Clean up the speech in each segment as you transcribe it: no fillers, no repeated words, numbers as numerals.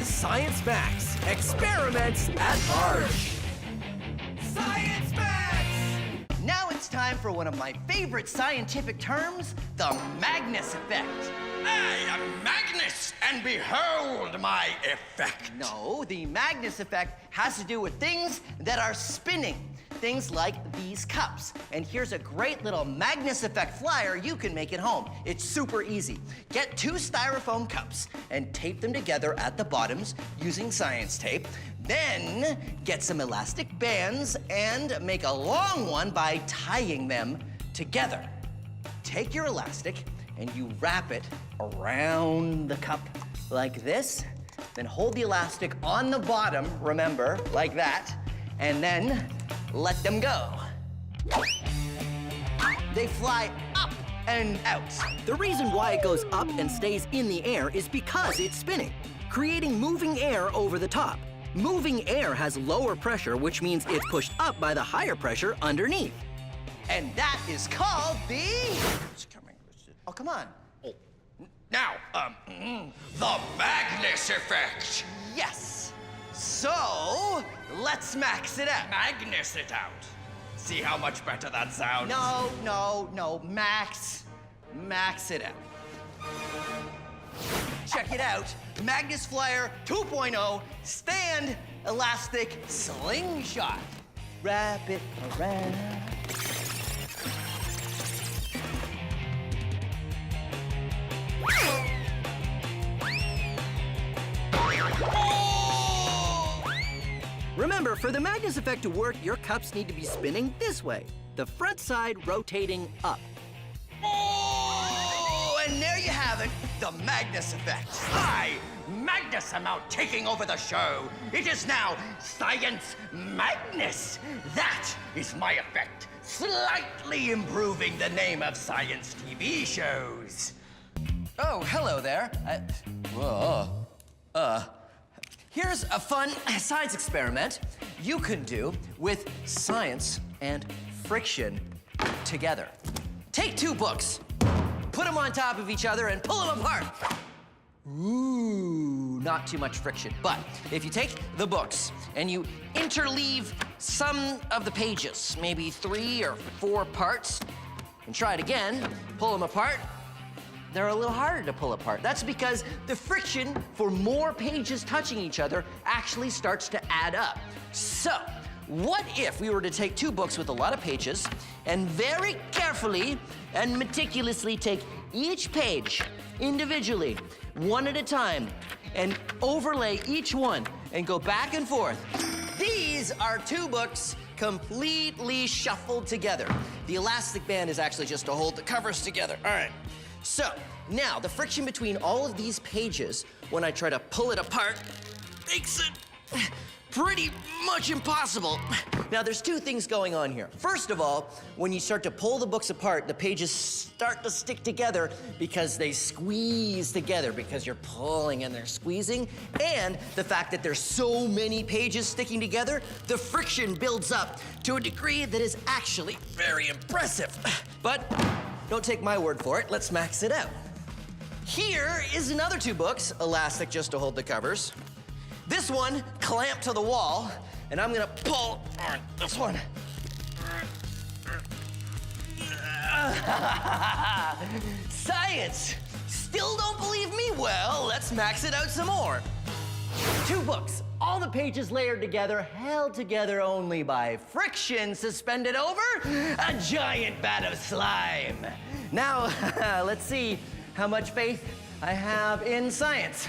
Science Max Experiments at Large. Science Max! Now it's time for one of my favorite scientific terms, the Magnus effect. I am Magnus, and behold my effect. No, the Magnus effect has to do with things that are spinning. Things like these cups. And here's a great little Magnus effect flyer you can make at home. It's super easy. Get 2 styrofoam cups and tape them together at the bottoms using science tape. Then get some elastic bands and make a long one by tying them together. Take your elastic and you wrap it around the cup like this. Then hold the elastic on the bottom, remember, like that. And then let them go. They fly up and out. The reason why it goes up and stays in the air is because it's spinning, creating moving air over the top. Moving air has lower pressure, which means it's pushed up by the higher pressure underneath. And that is called the... It's coming. Oh, come on. Oh. Now, the Magnus effect. Yes. So, let's max it out. Magnus it out. See how much better that sounds? No. Max it out. Check it out. Magnus Flyer 2.0 stand elastic slingshot. Wrap it around. Remember, for the Magnus effect to work, your cups need to be spinning this way, the front side rotating up. Oh, and there you have it, the Magnus effect. I, Magnus, am out taking over the show. It is now Science Magnus. That is my effect, slightly improving the name of science TV shows. Oh, hello there. Here's a fun science experiment you can do with science and friction together. Take 2 books, put them on top of each other, and pull them apart. Ooh, not too much friction. But if you take the books and you interleave some of the pages, maybe 3 or 4 parts, and try it again, pull them apart, they're a little harder to pull apart. That's because the friction for more pages touching each other actually starts to add up. So, what if we were to take 2 books with a lot of pages and very carefully and meticulously take each page individually, one at a time, and overlay each one and go back and forth? These are 2 books completely shuffled together. The elastic band is actually just to hold the covers together. All right. So, now, the friction between all of these pages, when I try to pull it apart, makes it pretty much impossible. Now, there's 2 things going on here. First of all, when you start to pull the books apart, the pages start to stick together because they squeeze together, because you're pulling and they're squeezing. And the fact that there's so many pages sticking together, the friction builds up to a degree that is actually very impressive. But don't take my word for it. Let's max it out. Here is another 2 books, elastic just to hold the covers. This one clamped to the wall, and I'm gonna pull on this one. Science! Still don't believe me? Well, let's max it out some more. 2 books, all the pages layered together, held together only by friction suspended over a giant vat of slime. Now, let's see how much faith I have in science.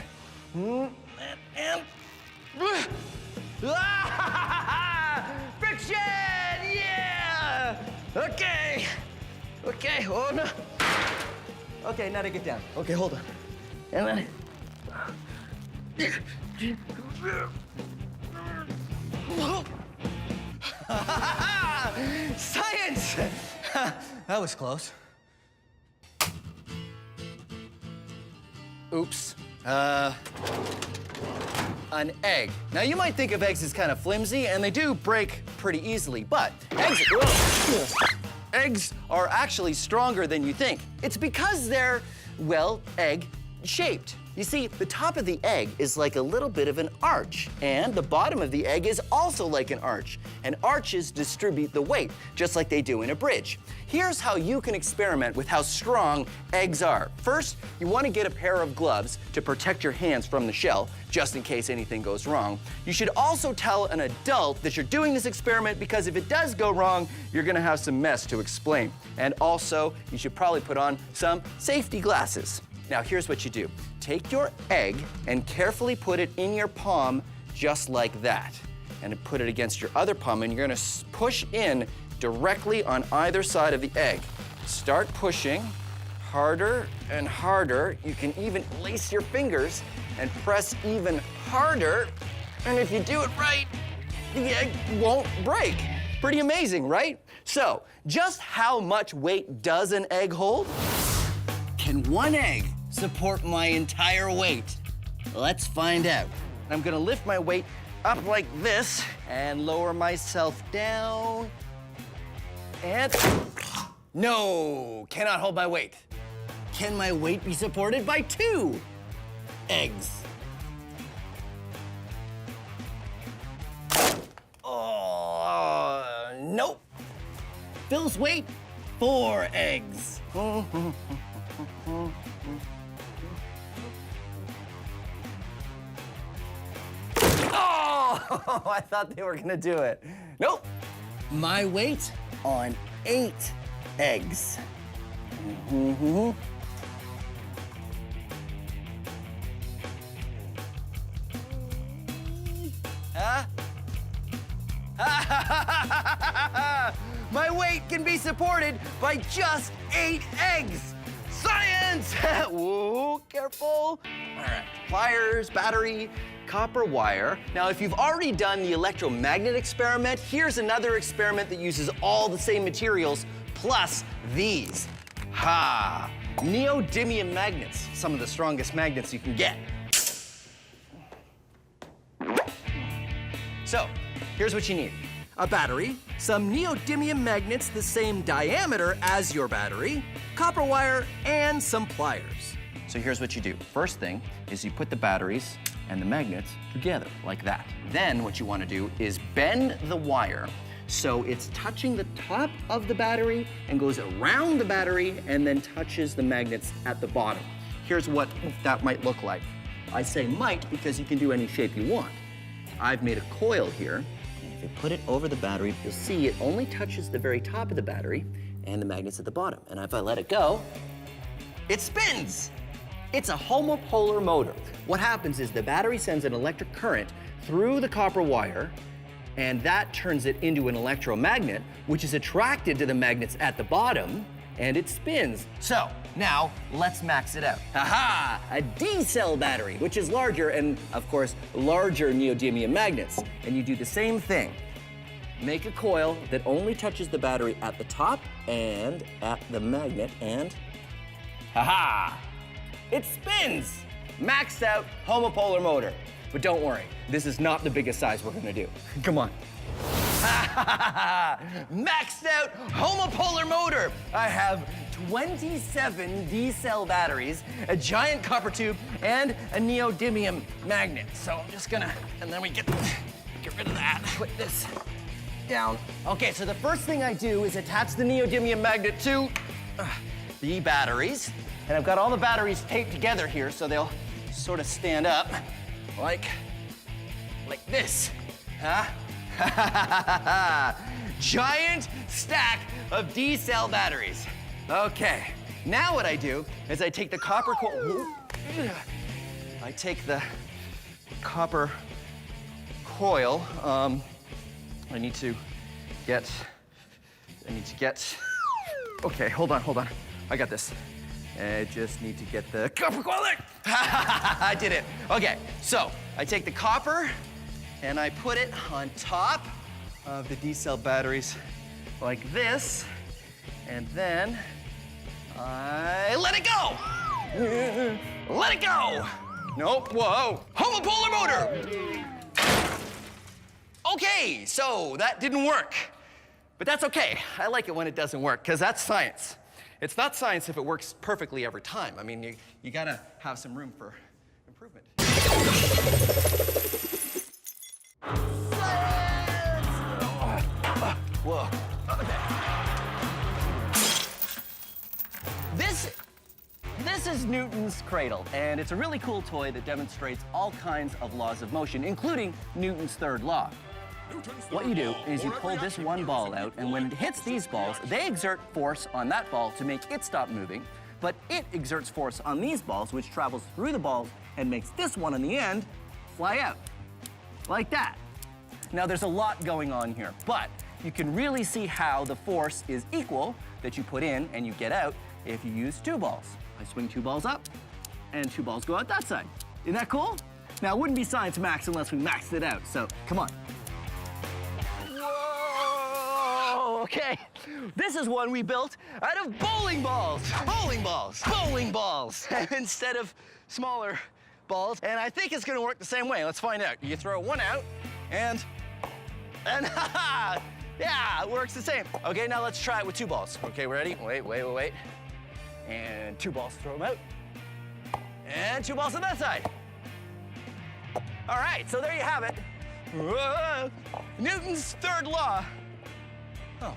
Friction! Yeah! Okay, oh no. Okay, now to get down. Okay, hold on. And then... Science! That was close. Oops. An egg. Now, you might think of eggs as kind of flimsy, and they do break pretty easily, but eggs are actually stronger than you think. It's because they're, well, egg-shaped. You see, the top of the egg is like a little bit of an arch, and the bottom of the egg is also like an arch. And arches distribute the weight, just like they do in a bridge. Here's how you can experiment with how strong eggs are. First, you want to get a pair of gloves to protect your hands from the shell, just in case anything goes wrong. You should also tell an adult that you're doing this experiment because if it does go wrong, you're gonna have some mess to explain. And also, you should probably put on some safety glasses. Now, here's what you do. Take your egg and carefully put it in your palm just like that. And put it against your other palm, and you're gonna push in directly on either side of the egg. Start pushing harder and harder. You can even lace your fingers and press even harder. And if you do it right, the egg won't break. Pretty amazing, right? So, just how much weight does an egg hold? Can one egg support my entire weight? Let's find out. I'm gonna lift my weight up like this and lower myself down. And no, cannot hold my weight. Can my weight be supported by 2 eggs? Oh, nope. Phil's weight, 4 eggs. Oh, I thought they were gonna do it. Nope. My weight on 8 eggs. Huh? My weight can be supported by just 8 eggs. Science! Whoa, careful. All right, pliers, battery, copper wire. Now, if you've already done the electromagnet experiment, here's another experiment that uses all the same materials plus these. Ha! Neodymium magnets, some of the strongest magnets you can get. So, here's what you need. A battery, some neodymium magnets the same diameter as your battery, copper wire, and some pliers. So here's what you do. First thing is you put the batteries and the magnets together, like that. Then what you want to do is bend the wire so it's touching the top of the battery and goes around the battery and then touches the magnets at the bottom. Here's what that might look like. I say might because you can do any shape you want. I've made a coil here. And if you put it over the battery, you'll see it only touches the very top of the battery and the magnets at the bottom. And if I let it go, it spins. It's a homopolar motor. What happens is the battery sends an electric current through the copper wire, and that turns it into an electromagnet, which is attracted to the magnets at the bottom, and it spins. So, now, let's max it out. Aha! A D-cell battery, which is larger and, of course, larger neodymium magnets. And you do the same thing. Make a coil that only touches the battery at the top and at the magnet, and aha! It spins! Maxed out homopolar motor. But don't worry, this is not the biggest size we're gonna do. Come on. Maxed out homopolar motor. I have 27 D-cell batteries, a giant copper tube, and a neodymium magnet. So I'm just gonna, and then we get rid of that. Put this down. Okay, so the first thing I do is attach the neodymium magnet to the batteries. And I've got all the batteries taped together here so they'll sort of stand up like this. Huh? Giant stack of D-cell batteries. Okay, now what I do is I take the copper coil. I take the copper coil. I need to get. Okay, hold on. I got this. I just need to get the copper coil there. I did it. Okay, so I take the copper and I put it on top of the D-cell batteries like this, and then I let it go. Let it go. Nope, whoa. Homopolar motor. Okay, so that didn't work, but that's okay. I like it when it doesn't work, because that's science. It's not science if it works perfectly every time. I mean, you gotta have some room for Whoa. Okay. This is Newton's cradle, and it's a really cool toy that demonstrates all kinds of laws of motion, including Newton's third law. What you do is you pull this one ball out, and when it hits these balls, they exert force on that ball to make it stop moving, but it exerts force on these balls, which travels through the balls and makes this one on the end fly out, like that. Now, there's a lot going on here, but you can really see how the force is equal that you put in and you get out if you use two balls. I swing two balls up, and two balls go out that side. Isn't that cool? Now, it wouldn't be Science Max unless we maxed it out, so come on. Whoa, okay. This is one we built out of bowling balls. Bowling balls. Bowling balls. Instead of smaller balls, and I think it's gonna work the same way. Let's find out. You throw one out, and ha-ha! Yeah, it works the same. Okay, now let's try it with two balls. Okay, ready? Wait. And two balls, throw them out. And two balls on that side. All right, so there you have it. Whoa. Newton's third law. Oh.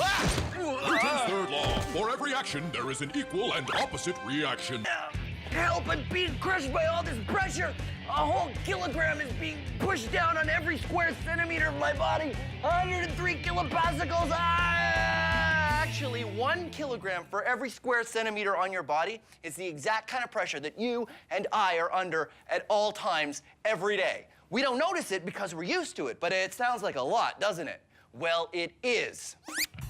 Ah! Newton's third law. For every action, there is an equal and opposite reaction. Help, I'm being crushed by all this pressure. A whole kilogram is being pushed down on every square centimeter of my body. 103 kilopascals. Actually, 1 kilogram for every square centimeter on your body is the exact kind of pressure that you and I are under at all times every day. We don't notice it because we're used to it, but it sounds like a lot, doesn't it? Well, it is.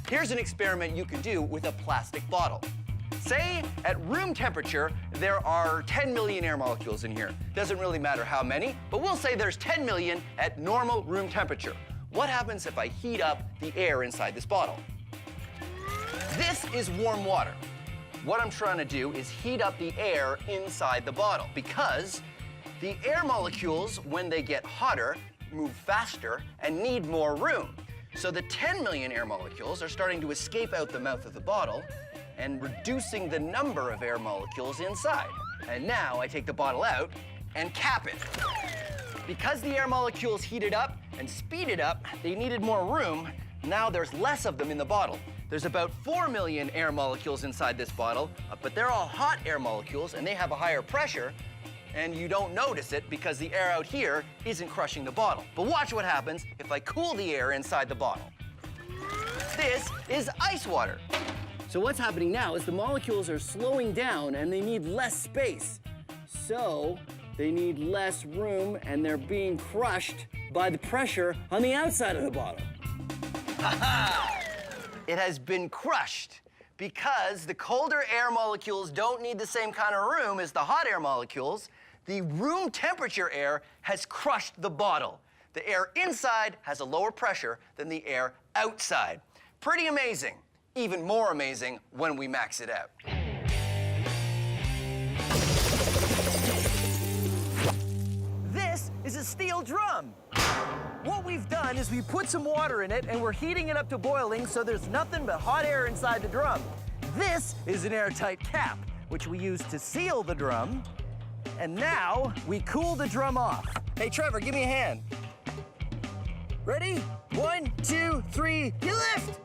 Here's an experiment you can do with a plastic bottle. Say at room temperature, there are 10 million air molecules in here. Doesn't really matter how many, but we'll say there's 10 million at normal room temperature. What happens if I heat up the air inside this bottle? This is warm water. What I'm trying to do is heat up the air inside the bottle because the air molecules, when they get hotter, move faster and need more room. So the 10 million air molecules are starting to escape out the mouth of the bottle and reducing the number of air molecules inside. And now I take the bottle out and cap it. Because the air molecules heated up and speeded up, they needed more room. Now there's less of them in the bottle. There's about 4 million air molecules inside this bottle, but they're all hot air molecules and they have a higher pressure, and you don't notice it because the air out here isn't crushing the bottle. But watch what happens if I cool the air inside the bottle. This is ice water. So what's happening now is the molecules are slowing down and they need less space. So they need less room and they're being crushed by the pressure on the outside of the bottle. Ha-ha! It has been crushed because the colder air molecules don't need the same kind of room as the hot air molecules. The room temperature air has crushed the bottle. The air inside has a lower pressure than the air outside. Pretty amazing. Even more amazing when we max it out. This is a steel drum. What we've done is we put some water in it and we're heating it up to boiling so there's nothing but hot air inside the drum. This is an airtight cap, which we use to seal the drum. And now we cool the drum off. Hey, Trevor, give me a hand. Ready? 1, 2, 3, you lift!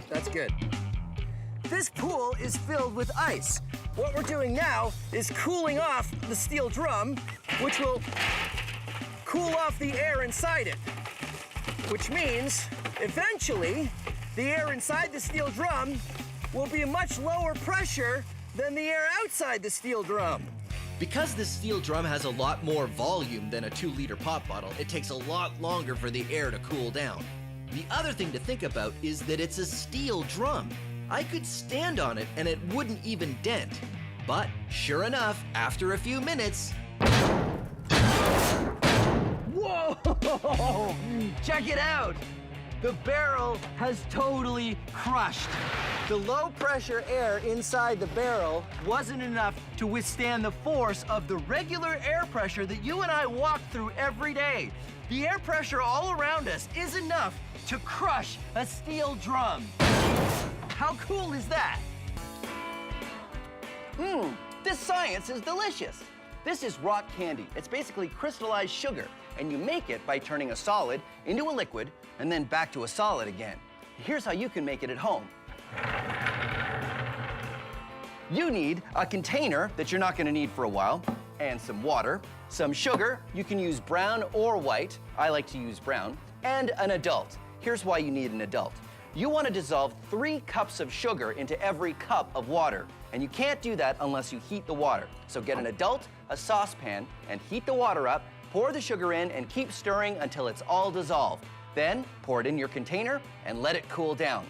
That's good. This pool is filled with ice. What we're doing now is cooling off the steel drum, which will cool off the air inside it. Which means, eventually, the air inside the steel drum will be a much lower pressure than the air outside the steel drum. Because this steel drum has a lot more volume than a 2-liter pop bottle, it takes a lot longer for the air to cool down. The other thing to think about is that it's a steel drum. I could stand on it and it wouldn't even dent. But sure enough, after a few minutes... Whoa! Check it out! The barrel has totally crushed. The low pressure air inside the barrel wasn't enough to withstand the force of the regular air pressure that you and I walk through every day. The air pressure all around us is enough to crush a steel drum. How cool is that? This science is delicious. This is rock candy. It's basically crystallized sugar, and you make it by turning a solid into a liquid and then back to a solid again. Here's how you can make it at home. You need a container that you're not gonna need for a while, and some water, some sugar, you can use brown or white, I like to use brown, and an adult. Here's why you need an adult. You want to dissolve 3 cups of sugar into every cup of water, and you can't do that unless you heat the water. So get an adult, a saucepan, and heat the water up, pour the sugar in, and keep stirring until it's all dissolved. Then pour it in your container and let it cool down.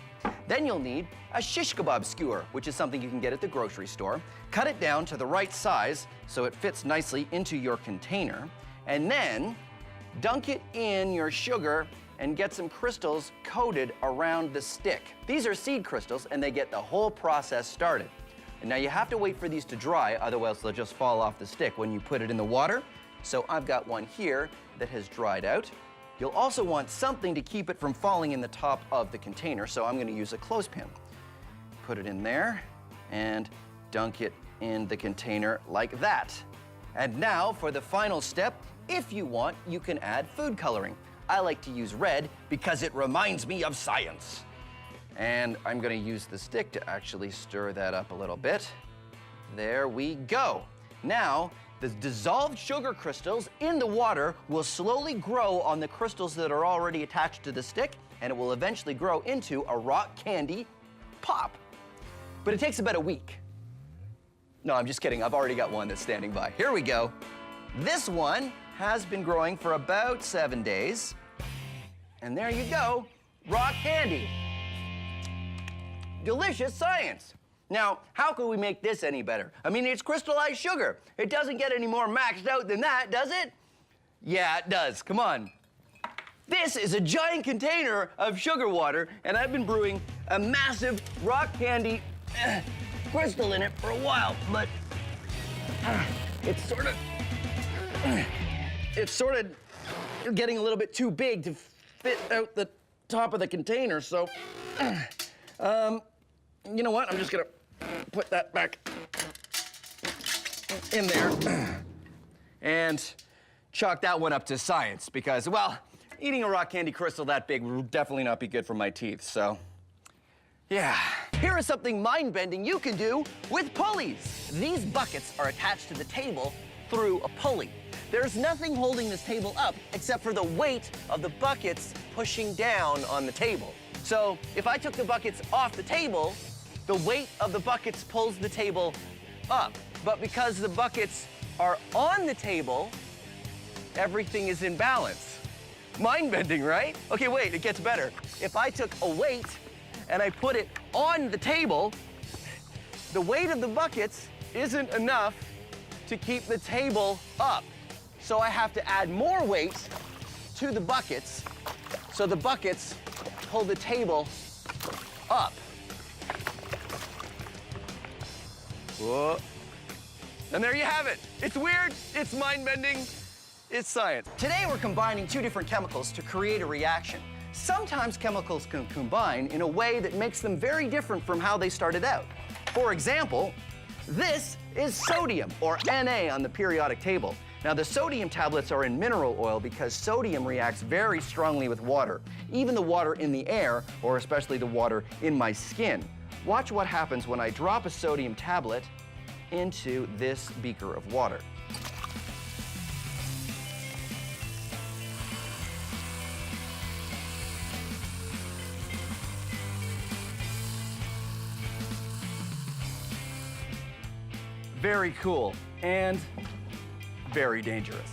Then you'll need a shish kebab skewer, which is something you can get at the grocery store. Cut it down to the right size so it fits nicely into your container, and then dunk it in your sugar and get some crystals coated around the stick. These are seed crystals, and they get the whole process started. And now you have to wait for these to dry, otherwise they'll just fall off the stick when you put it in the water. So I've got one here that has dried out. You'll also want something to keep it from falling in the top of the container, so I'm gonna use a clothespin. Put it in there and dunk it in the container like that. And now for the final step, if you want, you can add food coloring. I like to use red because it reminds me of science. And I'm gonna use the stick to actually stir that up a little bit. There we go. Now, the dissolved sugar crystals in the water will slowly grow on the crystals that are already attached to the stick, and it will eventually grow into a rock candy pop. But it takes about a week. No, I'm just kidding. I've already got one that's standing by. Here we go. This one has been growing for about 7 days. And there you go, rock candy. Delicious science. Now, how can we make this any better? I mean, it's crystallized sugar. It doesn't get any more maxed out than that, does it? Yeah, it does. Come on. This is a giant container of sugar water, and I've been brewing a massive rock candy crystal in it for a while, but it's sort of getting a little bit too big to fit out the top of the container, so you know what? I'm just gonna put that back in there and chalk that one up to science because, well, eating a rock candy crystal that big would definitely not be good for my teeth, so yeah. Here is something mind-bending you can do with pulleys. These buckets are attached to the table through a pulley. There's nothing holding this table up except for the weight of the buckets pushing down on the table. So if I took the buckets off the table, the weight of the buckets pulls the table up. But because the buckets are on the table, everything is in balance. Mind-bending, right? Okay, wait, it gets better. If I took a weight and I put it on the table, the weight of the buckets isn't enough to keep the table up. So I have to add more weight to the buckets so the buckets pull the table up. Whoa. And there you have it. It's weird, it's mind-bending, it's science. Today we're combining 2 different chemicals to create a reaction. Sometimes chemicals can combine in a way that makes them very different from how they started out. For example, this is sodium, or Na on the periodic table. Now, the sodium tablets are in mineral oil because sodium reacts very strongly with water, even the water in the air, or especially the water in my skin. Watch what happens when I drop a sodium tablet into this beaker of water. Very cool and very dangerous.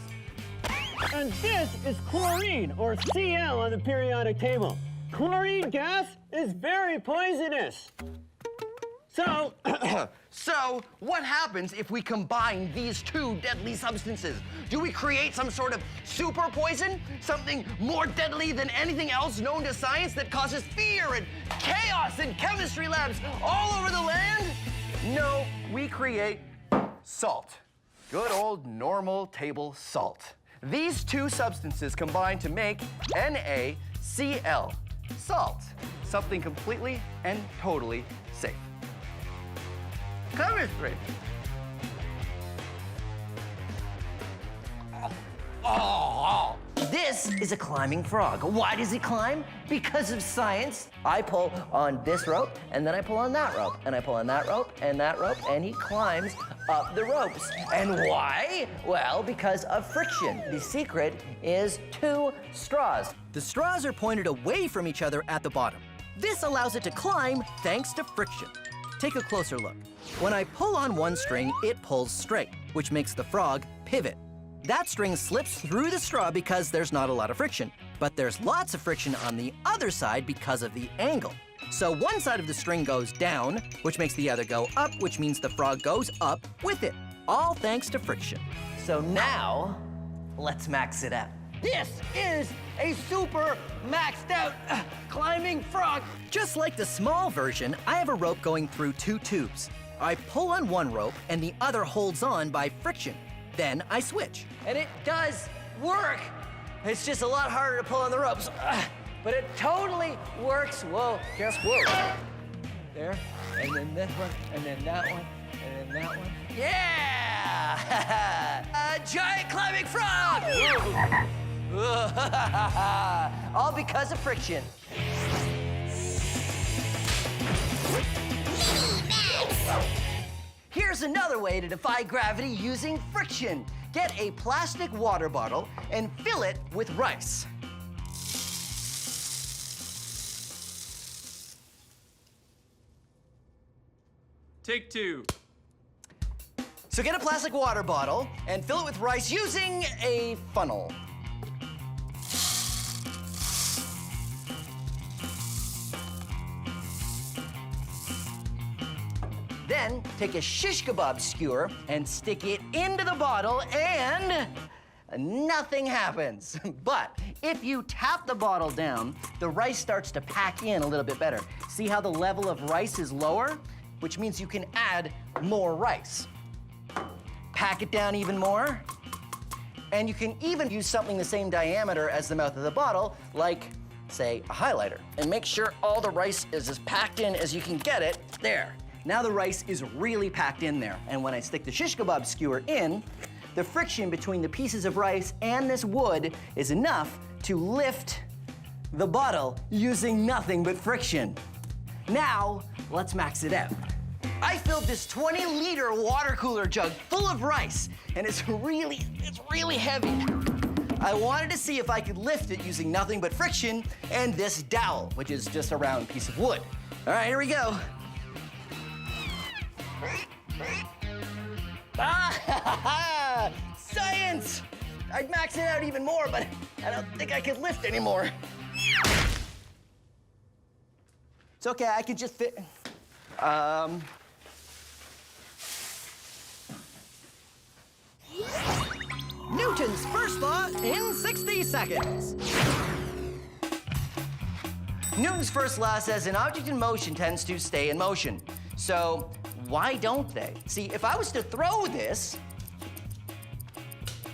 And this is chlorine, or Cl on the periodic table. Chlorine gas is very poisonous. So, So, what happens if we combine these 2 deadly substances? Do we create some sort of super poison? Something more deadly than anything else known to science that causes fear and chaos in chemistry labs all over the land? No, we create salt. Good old normal table salt. These 2 substances combine to make NaCl, salt. Something completely and totally safe. chemistry. Oh, this is a climbing frog. Why does he climb? Because of science. I pull on this rope, and then I pull on that rope, and I pull on that rope, and that rope, and he climbs up the ropes. And why? Well, because of friction. The secret is 2 straws. The straws are pointed away from each other at the bottom. This allows it to climb thanks to friction. Take a closer look. When I pull on one string, it pulls straight, which makes the frog pivot. That string slips through the straw because there's not a lot of friction, but there's lots of friction on the other side because of the angle. So one side of the string goes down, which makes the other go up, which means the frog goes up with it, all thanks to friction. So now, let's max it out. This is a super maxed out climbing frog. Just like the small version, I have a rope going through 2 tubes. I pull on one rope and the other holds on by friction. Then I switch. And it does work. It's just a lot harder to pull on the ropes, but it totally works. Whoa, whoa. There, and then this one, and then that one, and then that one. Yeah! A giant climbing frog! All because of friction. Here's another way to defy gravity using friction. Get a plastic water bottle and fill it with rice. Take 2. So get a plastic water bottle and fill it with rice using a funnel. Then take a shish kebab skewer and stick it into the bottle and nothing happens. But if you tap the bottle down, the rice starts to pack in a little bit better. See how the level of rice is lower? Which means you can add more rice. Pack it down even more. And you can even use something the same diameter as the mouth of the bottle, like, say, a highlighter. And make sure all the rice is as packed in as you can get it. There. Now the rice is really packed in there. And when I stick the shish kebab skewer in, the friction between the pieces of rice and this wood is enough to lift the bottle using nothing but friction. Now, let's max it out. I filled this 20-liter water cooler jug full of rice, and it's really heavy. I wanted to see if I could lift it using nothing but friction and this dowel, which is just a round piece of wood. All right, here we go. Ah, science! I'd max it out even more, but I don't think I could lift anymore. It's okay, I could just fit. Newton's first law in 60 seconds. Newton's first law says an object in motion tends to stay in motion. So why don't they? See, if I was to throw this,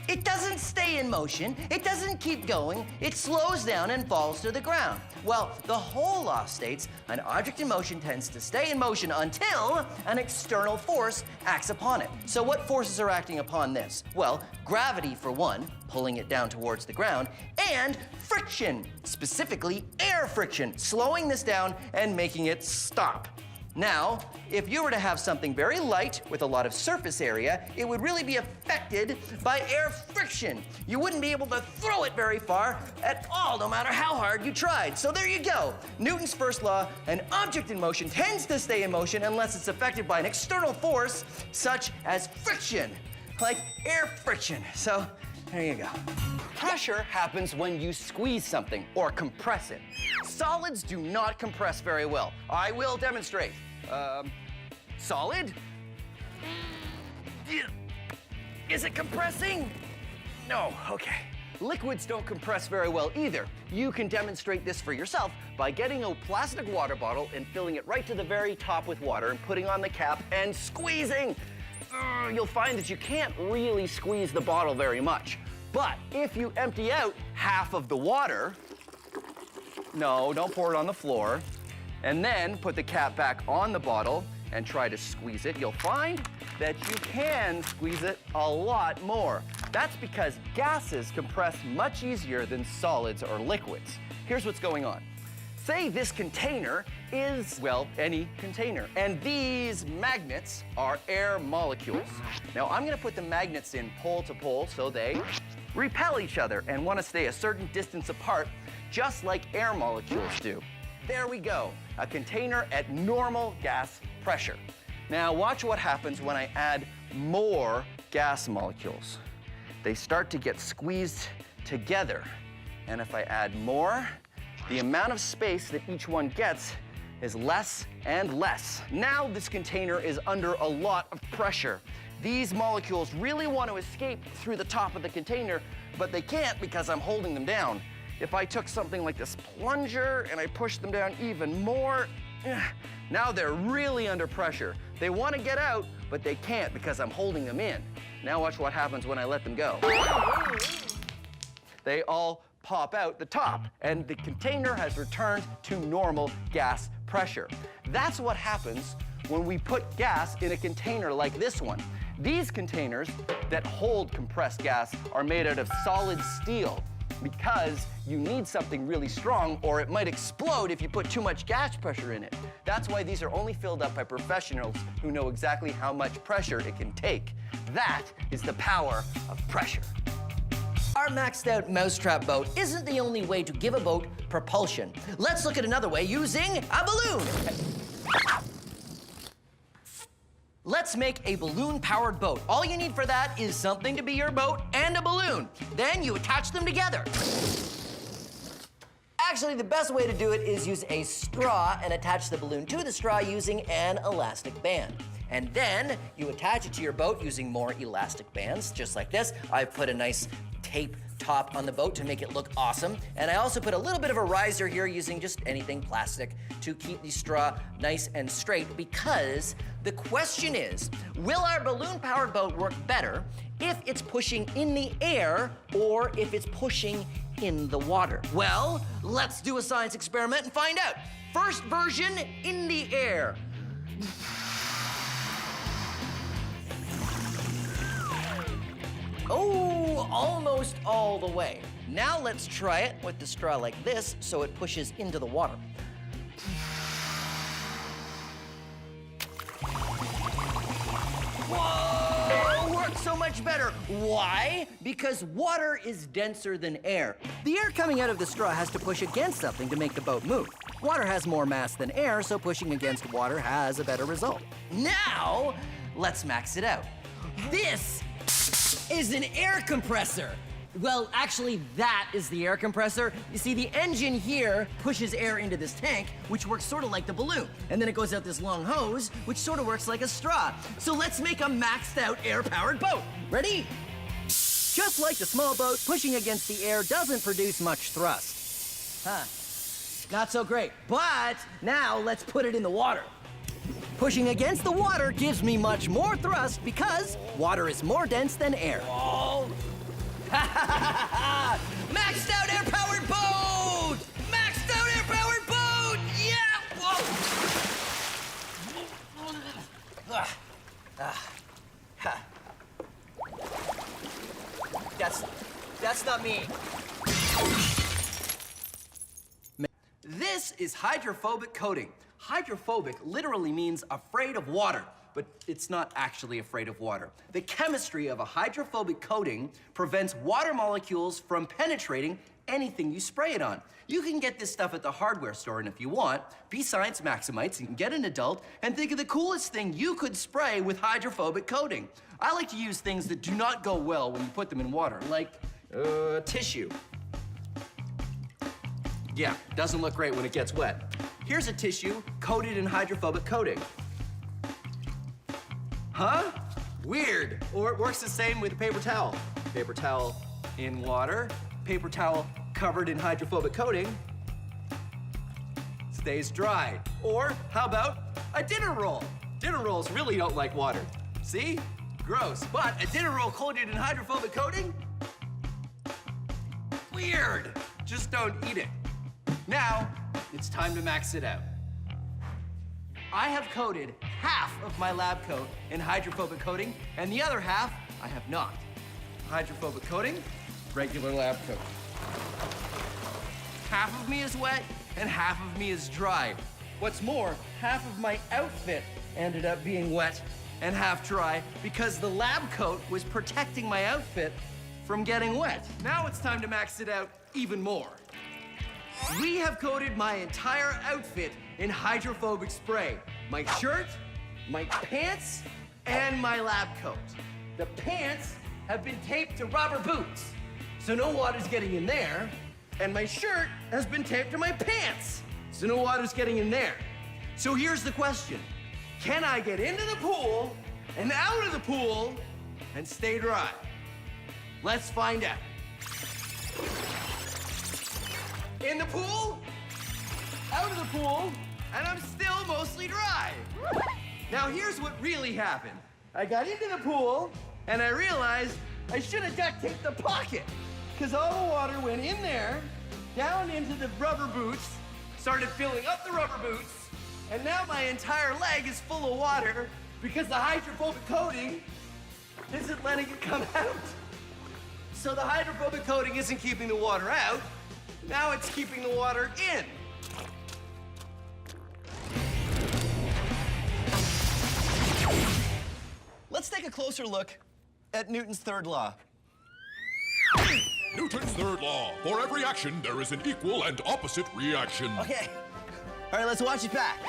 it doesn't stay in motion, it doesn't keep going, it slows down and falls to the ground. Well, the whole law states an object in motion tends to stay in motion until an external force acts upon it. So what forces are acting upon this? Well, gravity for one, pulling it down towards the ground, and friction, specifically air friction, slowing this down and making it stop. Now, if you were to have something very light with a lot of surface area, it would really be affected by air friction. You wouldn't be able to throw it very far at all, no matter how hard you tried. So there you go. Newton's first law, an object in motion tends to stay in motion unless it's affected by an external force, such as friction, like air friction. So there you go. Pressure happens when you squeeze something or compress it. Solids do not compress very well. I will demonstrate. Solid? Is it compressing? No, okay. Liquids don't compress very well either. You can demonstrate this for yourself by getting a plastic water bottle and filling it right to the very top with water and putting on the cap and squeezing. You'll find that you can't really squeeze the bottle very much. But if you empty out half of the water, no, don't pour it on the floor, and then put the cap back on the bottle, and try to squeeze it, you'll find that you can squeeze it a lot more. That's because gases compress much easier than solids or liquids. Here's what's going on. Say this container is, well, any container. And these magnets are air molecules. Now, I'm gonna put the magnets in pole to pole so they repel each other and wanna stay a certain distance apart, just like air molecules do. There we go, a container at normal gas pressure. Now, watch what happens when I add more gas molecules. They start to get squeezed together. And if I add more, the amount of space that each one gets is less and less. Now this container is under a lot of pressure. These molecules really want to escape through the top of the container, but they can't because I'm holding them down. If I took something like this plunger and I pushed them down even more, now they're really under pressure. They want to get out, but they can't because I'm holding them in. Now watch what happens when I let them go. They all pop out the top, and the container has returned to normal gas pressure. That's what happens when we put gas in a container like this one. These containers that hold compressed gas are made out of solid steel because you need something really strong or it might explode if you put too much gas pressure in it. That's why these are only filled up by professionals who know exactly how much pressure it can take. That is the power of pressure. Our maxed out mousetrap boat isn't the only way to give a boat propulsion. Let's look at another way using a balloon. Let's make a balloon-powered boat. All you need for that is something to be your boat and a balloon. Then you attach them together. Actually, the best way to do it is use a straw and attach the balloon to the straw using an elastic band. And then you attach it to your boat using more elastic bands, just like this. I've put a nice tape top on the boat to make it look awesome. And I also put a little bit of a riser here using just anything plastic to keep the straw nice and straight, because the question is, will our balloon-powered boat work better if it's pushing in the air or if it's pushing in the water? Well, let's do a science experiment and find out. First version, in the air. Oh, almost all the way. Now let's try it with the straw like this so it pushes into the water. Whoa, works so much better. Why? Because water is denser than air. The air coming out of the straw has to push against something to make the boat move. Water has more mass than air, so pushing against water has a better result. Now, let's max it out. This is an air compressor. Well, actually, that is the air compressor. You see, the engine here pushes air into this tank, which works sort of like the balloon. And then it goes out this long hose, which sort of works like a straw. So let's make a maxed out air-powered boat. Ready? Just like the small boat, pushing against the air doesn't produce much thrust. Huh, not so great. But now let's put it in the water. Pushing against the water gives me much more thrust because water is more dense than air. Whoa. Maxed out air-powered boat! Maxed out air-powered boat! Yeah! Whoa! That's not me. This is hydrophobic coating. Hydrophobic literally means afraid of water, but it's not actually afraid of water. The chemistry of a hydrophobic coating prevents water molecules from penetrating anything you spray it on. You can get this stuff at the hardware store, and if you want, be Science Maximites and get an adult and think of the coolest thing you could spray with hydrophobic coating. I like to use things that do not go well when you put them in water, like tissue. Yeah, doesn't look great when it gets wet. Here's a tissue coated in hydrophobic coating. Huh? Weird. Or it works the same with a paper towel. Paper towel in water, paper towel covered in hydrophobic coating, stays dry. Or how about a dinner roll? Dinner rolls really don't like water. See? Gross. But a dinner roll coated in hydrophobic coating? Weird. Just don't eat it. Now, it's time to max it out. I have coated half of my lab coat in hydrophobic coating, and the other half I have not. Hydrophobic coating, regular lab coat. Half of me is wet and half of me is dry. What's more, half of my outfit ended up being wet and half dry because the lab coat was protecting my outfit from getting wet. Now it's time to max it out even more. We have coated my entire outfit in hydrophobic spray. My shirt, my pants, and my lab coat. The pants have been taped to rubber boots, so no water's getting in there. And my shirt has been taped to my pants, so no water's getting in there. So here's the question. Can I get into the pool and out of the pool and stay dry? Let's find out. In the pool, out of the pool, and I'm still mostly dry. Now here's what really happened. I got into the pool and I realized I should have duct taped the pocket because all the water went in there, down into the rubber boots, started filling up the rubber boots, and now my entire leg is full of water because the hydrophobic coating isn't letting it come out. So the hydrophobic coating isn't keeping the water out, now it's keeping the water in. Let's take a closer look at Newton's third law. Newton's third law. For every action, there is an equal and opposite reaction. Okay. All right, let's watch it back.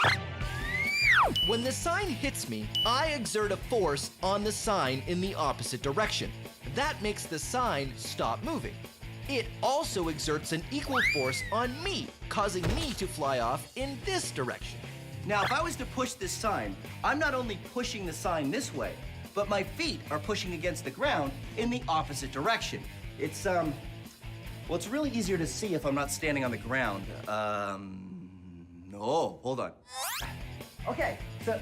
When the sign hits me, I exert a force on the sign in the opposite direction. That makes the sign stop moving. It also exerts an equal force on me, causing me to fly off in this direction. Now, if I was to push this sign, I'm not only pushing the sign this way, but my feet are pushing against the ground in the opposite direction. It's, well, it's really easier to see if I'm not standing on the ground. No, hold on. Okay, so,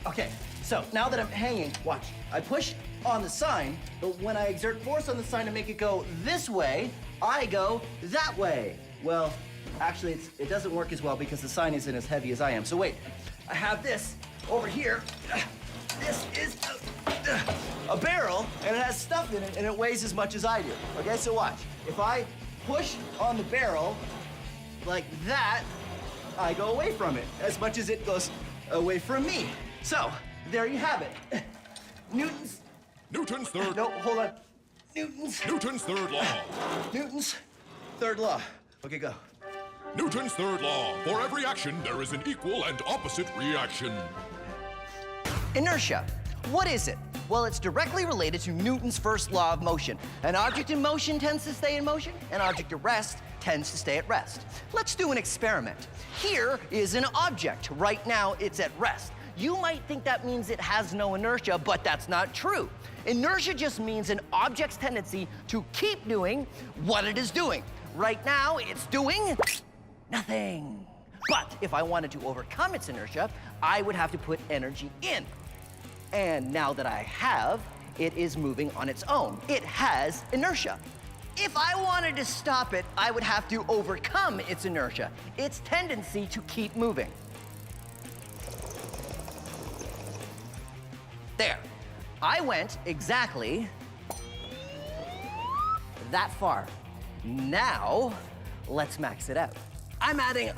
okay. So now that I'm hanging, watch. I push on the sign, but when I exert force on the sign to make it go this way, I go that way. Well, actually, it doesn't work as well because the sign isn't as heavy as I am. So wait, I have this over here. This is a barrel, and it has stuff in it, and it weighs as much as I do. Okay, so watch. If I push on the barrel like that, I go away from it as much as it goes away from me. So, there you have it. Newton's third... No, hold on. Newton's third law. Newton's third law. Okay, go. Newton's third law. For every action, there is an equal and opposite reaction. Inertia. What is it? Well, it's directly related to Newton's first law of motion. An object in motion tends to stay in motion. An object at rest tends to stay at rest. Let's do an experiment. Here is an object. Right now, it's at rest. You might think that means it has no inertia, but that's not true. Inertia just means an object's tendency to keep doing what it is doing. Right now, it's doing nothing. But if I wanted to overcome its inertia, I would have to put energy in. And now that I have, it is moving on its own. It has inertia. If I wanted to stop it, I would have to overcome its inertia, its tendency to keep moving. There. I went exactly that far. Now, let's max it out. I'm adding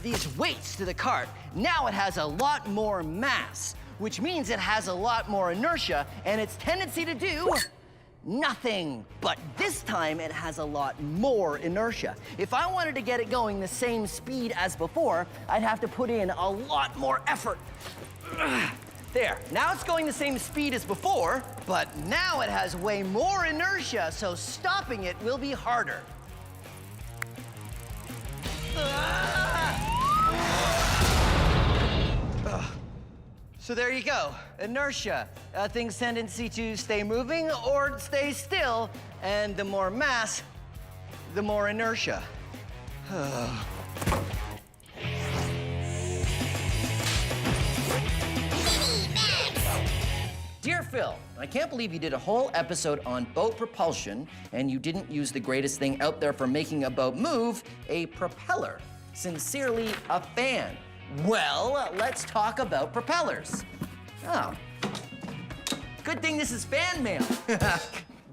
these weights to the cart. Now it has a lot more mass, which means it has a lot more inertia and its tendency to do nothing. But this time it has a lot more inertia. If I wanted to get it going the same speed as before, I'd have to put in a lot more effort. There, now it's going the same speed as before, but now it has way more inertia, so stopping it will be harder. So there you go, inertia. A thing's tendency to stay moving or stay still, and the more mass, the more inertia. Dear Phil, I can't believe you did a whole episode on boat propulsion and you didn't use the greatest thing out there for making a boat move, a propeller. Sincerely, a fan. Well, let's talk about propellers. Oh. Good thing this is fan mail.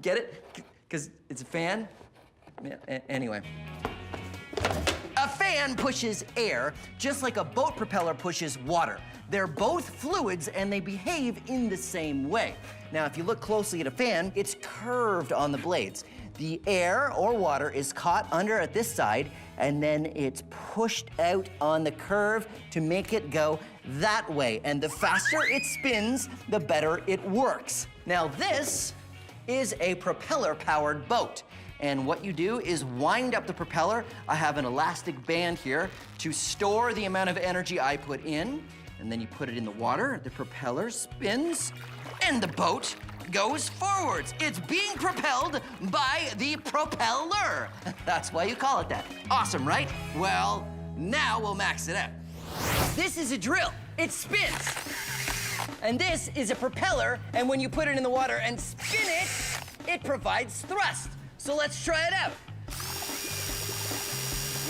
Get it? Because it's a fan? Yeah, anyway. A fan pushes air just like a boat propeller pushes water. They're both fluids and they behave in the same way. Now, if you look closely at a fan, it's curved on the blades. The air or water is caught under at this side, and then it's pushed out on the curve to make it go that way. And the faster it spins, the better it works. Now, this is a propeller-powered boat. And what you do is wind up the propeller. I have an elastic band here to store the amount of energy I put in, and then you put it in the water, the propeller spins, and the boat goes forwards. It's being propelled by the propeller. That's why you call it that. Awesome, right? Well, now we'll max it out. This is a drill. It spins. And this is a propeller, and when you put it in the water and spin it, it provides thrust. So let's try it out.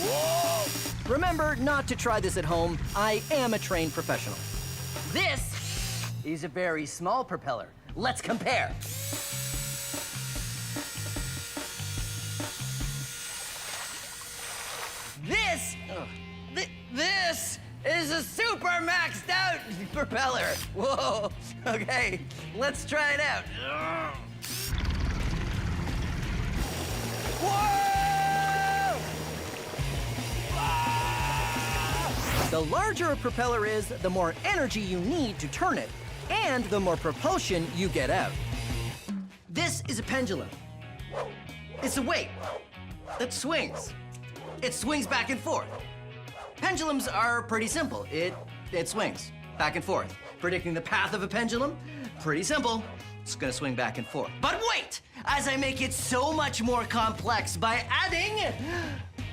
Whoa! Remember not to try this at home. I am a trained professional. This is a very small propeller. Let's compare. This is a super maxed out propeller. Whoa, okay, let's try it out. Whoa! The larger a propeller is, the more energy you need to turn it, and the more propulsion you get out. This is a pendulum. It's a weight that swings. It swings back and forth. Pendulums are pretty simple. It swings back and forth. Predicting the path of a pendulum, pretty simple. It's gonna swing back and forth. But wait, as I make it so much more complex by adding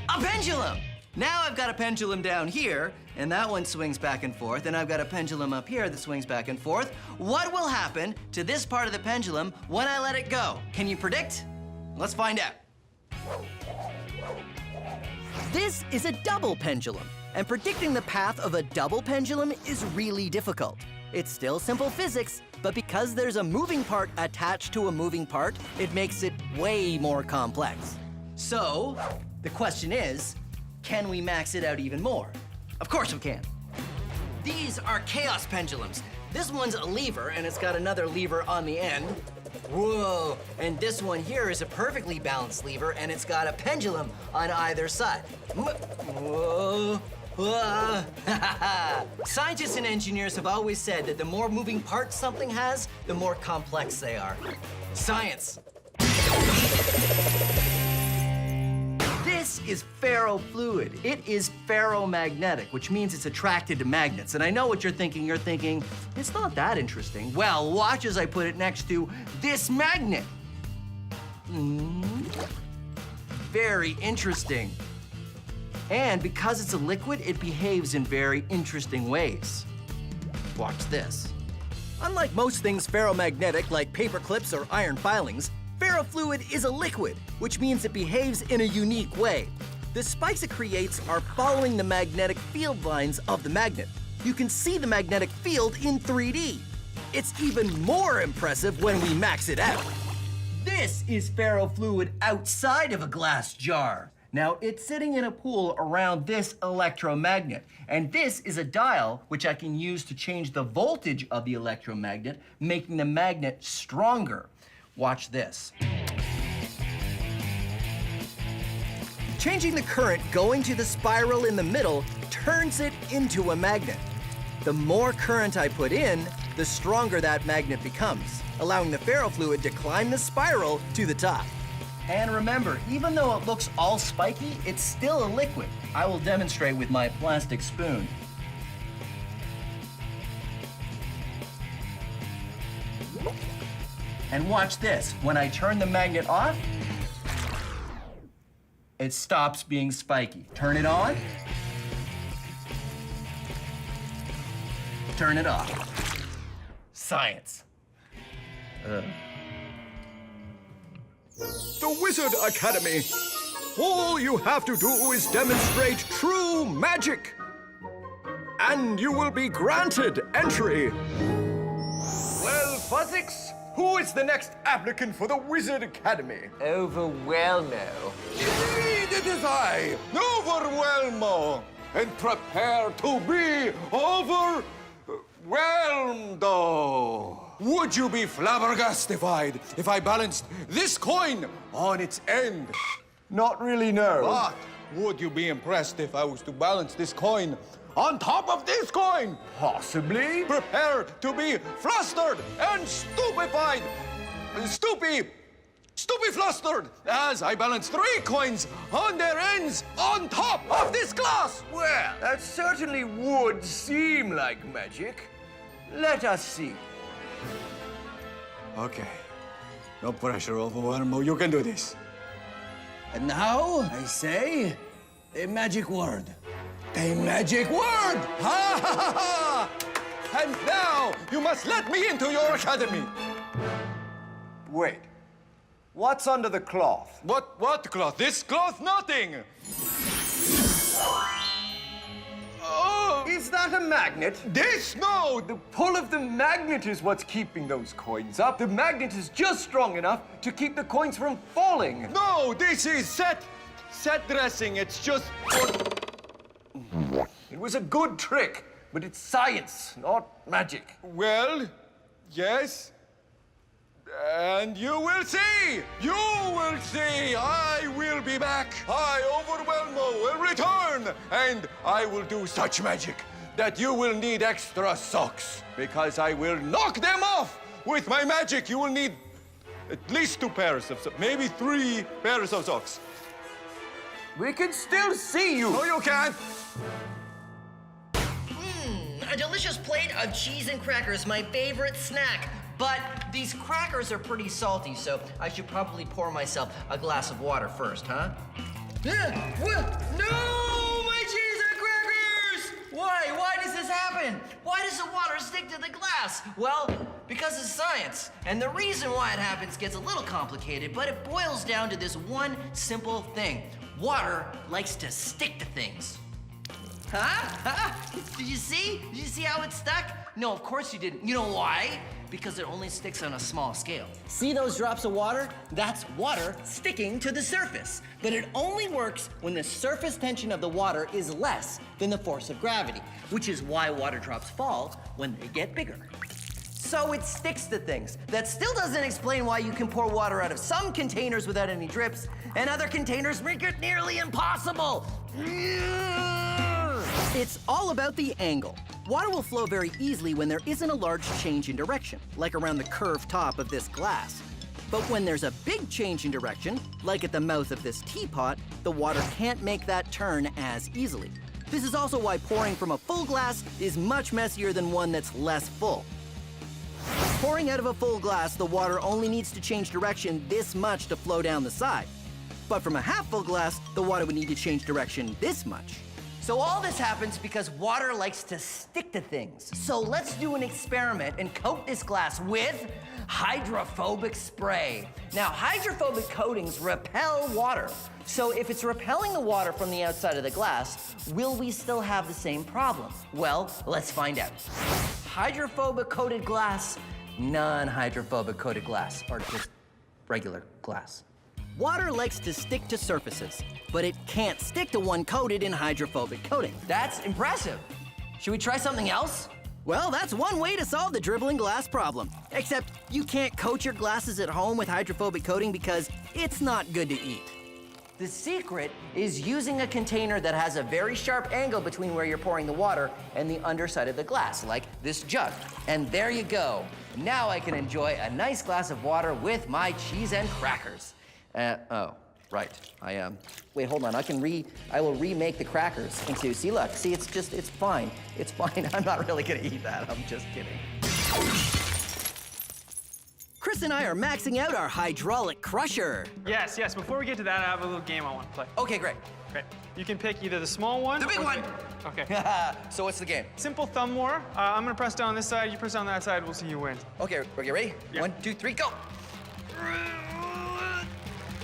a pendulum. Now I've got a pendulum down here, and that one swings back and forth, and I've got a pendulum up here that swings back and forth. What will happen to this part of the pendulum when I let it go? Can you predict? Let's find out. This is a double pendulum, and predicting the path of a double pendulum is really difficult. It's still simple physics, but because there's a moving part attached to a moving part, it makes it way more complex. So, the question is, can we max it out even more? Of course we can. These are chaos pendulums. This one's a lever, and it's got another lever on the end. Whoa, and this one here is a perfectly balanced lever, and it's got a pendulum on either side. Whoa. Whoa. Scientists and engineers have always said that the more moving parts something has, the more complex they are. Science. This is ferrofluid. It is ferromagnetic, which means it's attracted to magnets. And I know what you're thinking. You're thinking, it's not that interesting. Well, watch as I put it next to this magnet. Very interesting. And because it's a liquid, it behaves in very interesting ways. Watch this. Unlike most things ferromagnetic, like paper clips or iron filings, ferrofluid is a liquid, which means it behaves in a unique way. The spikes it creates are following the magnetic field lines of the magnet. You can see the magnetic field in 3D. It's even more impressive when we max it out. This is ferrofluid outside of a glass jar. Now, it's sitting in a pool around this electromagnet, and this is a dial which I can use to change the voltage of the electromagnet, making the magnet stronger. Watch this. Changing the current going to the spiral in the middle turns it into a magnet. The more current I put in, the stronger that magnet becomes, allowing the ferrofluid to climb the spiral to the top. And remember, even though it looks all spiky, it's still a liquid. I will demonstrate with my plastic spoon. And watch this. When I turn the magnet off, it stops being spiky. Turn it on. Turn it off. Science. The Wizard Academy. All you have to do is demonstrate true magic. And and you will be granted entry. Well, Fuzzix, who is the next applicant for the Wizard Academy? Overwhelmo. It is I, Overwhelmo, and prepare to be overwhelmed. Would you be flabbergastified if I balanced this coin on its end? Not really, no. But would you be impressed if I was to balance this coin on top of this coin? Possibly. Prepare to be flustered and stupefied. Stupeflustered as I balance 3 coins on their ends on top of this glass. Well, that certainly would seem like magic. Let us see. Okay. No pressure, Overwhelmo. You can do this. And now, I say, a magic word. A magic word! Ha ha ha ha! And now, you must let me into your academy. Wait. What's under the cloth? What cloth? This cloth? Nothing! Oh! Is that a magnet? This? No! The pull of the magnet is what's keeping those coins up. The magnet is just strong enough to keep the coins from falling. No, this is set dressing. It's just... It was a good trick, but it's science, not magic. Well, yes. And you will see! You will see! I will be back! I, Overwhelmo, will return! And I will do such magic that you will need extra socks. Because I will knock them off! With my magic, you will need at least 2 pairs of socks. Maybe 3 pairs of socks. We can still see you! No, you can't! A delicious plate of cheese and crackers, my favorite snack. But these crackers are pretty salty, so I should probably pour myself a glass of water first, huh? No! My cheese and crackers! Why? Why does this happen? Why does the water stick to the glass? Well, because it's science. And the reason why it happens gets a little complicated, but it boils down to this one simple thing. Water likes to stick to things. Huh? Did you see? Did you see how it stuck? No, of course you didn't. You know why? Because it only sticks on a small scale. See those drops of water? That's water sticking to the surface. But it only works when the surface tension of the water is less than the force of gravity, which is why water drops fall when they get bigger. So it sticks to things. That still doesn't explain why you can pour water out of some containers without any drips, and other containers make it nearly impossible. It's all about the angle. Water will flow very easily when there isn't a large change in direction, like around the curved top of this glass. But when there's a big change in direction, like at the mouth of this teapot, the water can't make that turn as easily. This is also why pouring from a full glass is much messier than one that's less full. Pouring out of a full glass, the water only needs to change direction this much to flow down the side. But from a half-full glass, the water would need to change direction this much. So all this happens because water likes to stick to things. So let's do an experiment and coat this glass with hydrophobic spray. Now, hydrophobic coatings repel water. So if it's repelling the water from the outside of the glass, will we still have the same problem? Well, let's find out. Hydrophobic coated glass, non-hydrophobic coated glass, or just regular glass. Water likes to stick to surfaces, but it can't stick to one coated in hydrophobic coating. That's impressive. Should we try something else? Well, that's one way to solve the dribbling glass problem. Except you can't coat your glasses at home with hydrophobic coating because it's not good to eat. The secret is using a container that has a very sharp angle between where you're pouring the water and the underside of the glass, like this jug. And there you go. Now I can enjoy a nice glass of water with my cheese and crackers. Oh, right. Wait, hold on. I will remake the crackers into, see, look, see, it's fine. It's fine. I'm not really gonna eat that. I'm just kidding. Chris and I are maxing out our hydraulic crusher. Yes. Before we get to that, I have a little game I want to play. Okay, great. Great. You can pick either the small one. The big or one. Okay. So what's the game? Simple thumb war. I'm gonna press down this side. You press down that side. We'll see who wins. Okay, ready? Yeah. 1, 2, 3, go.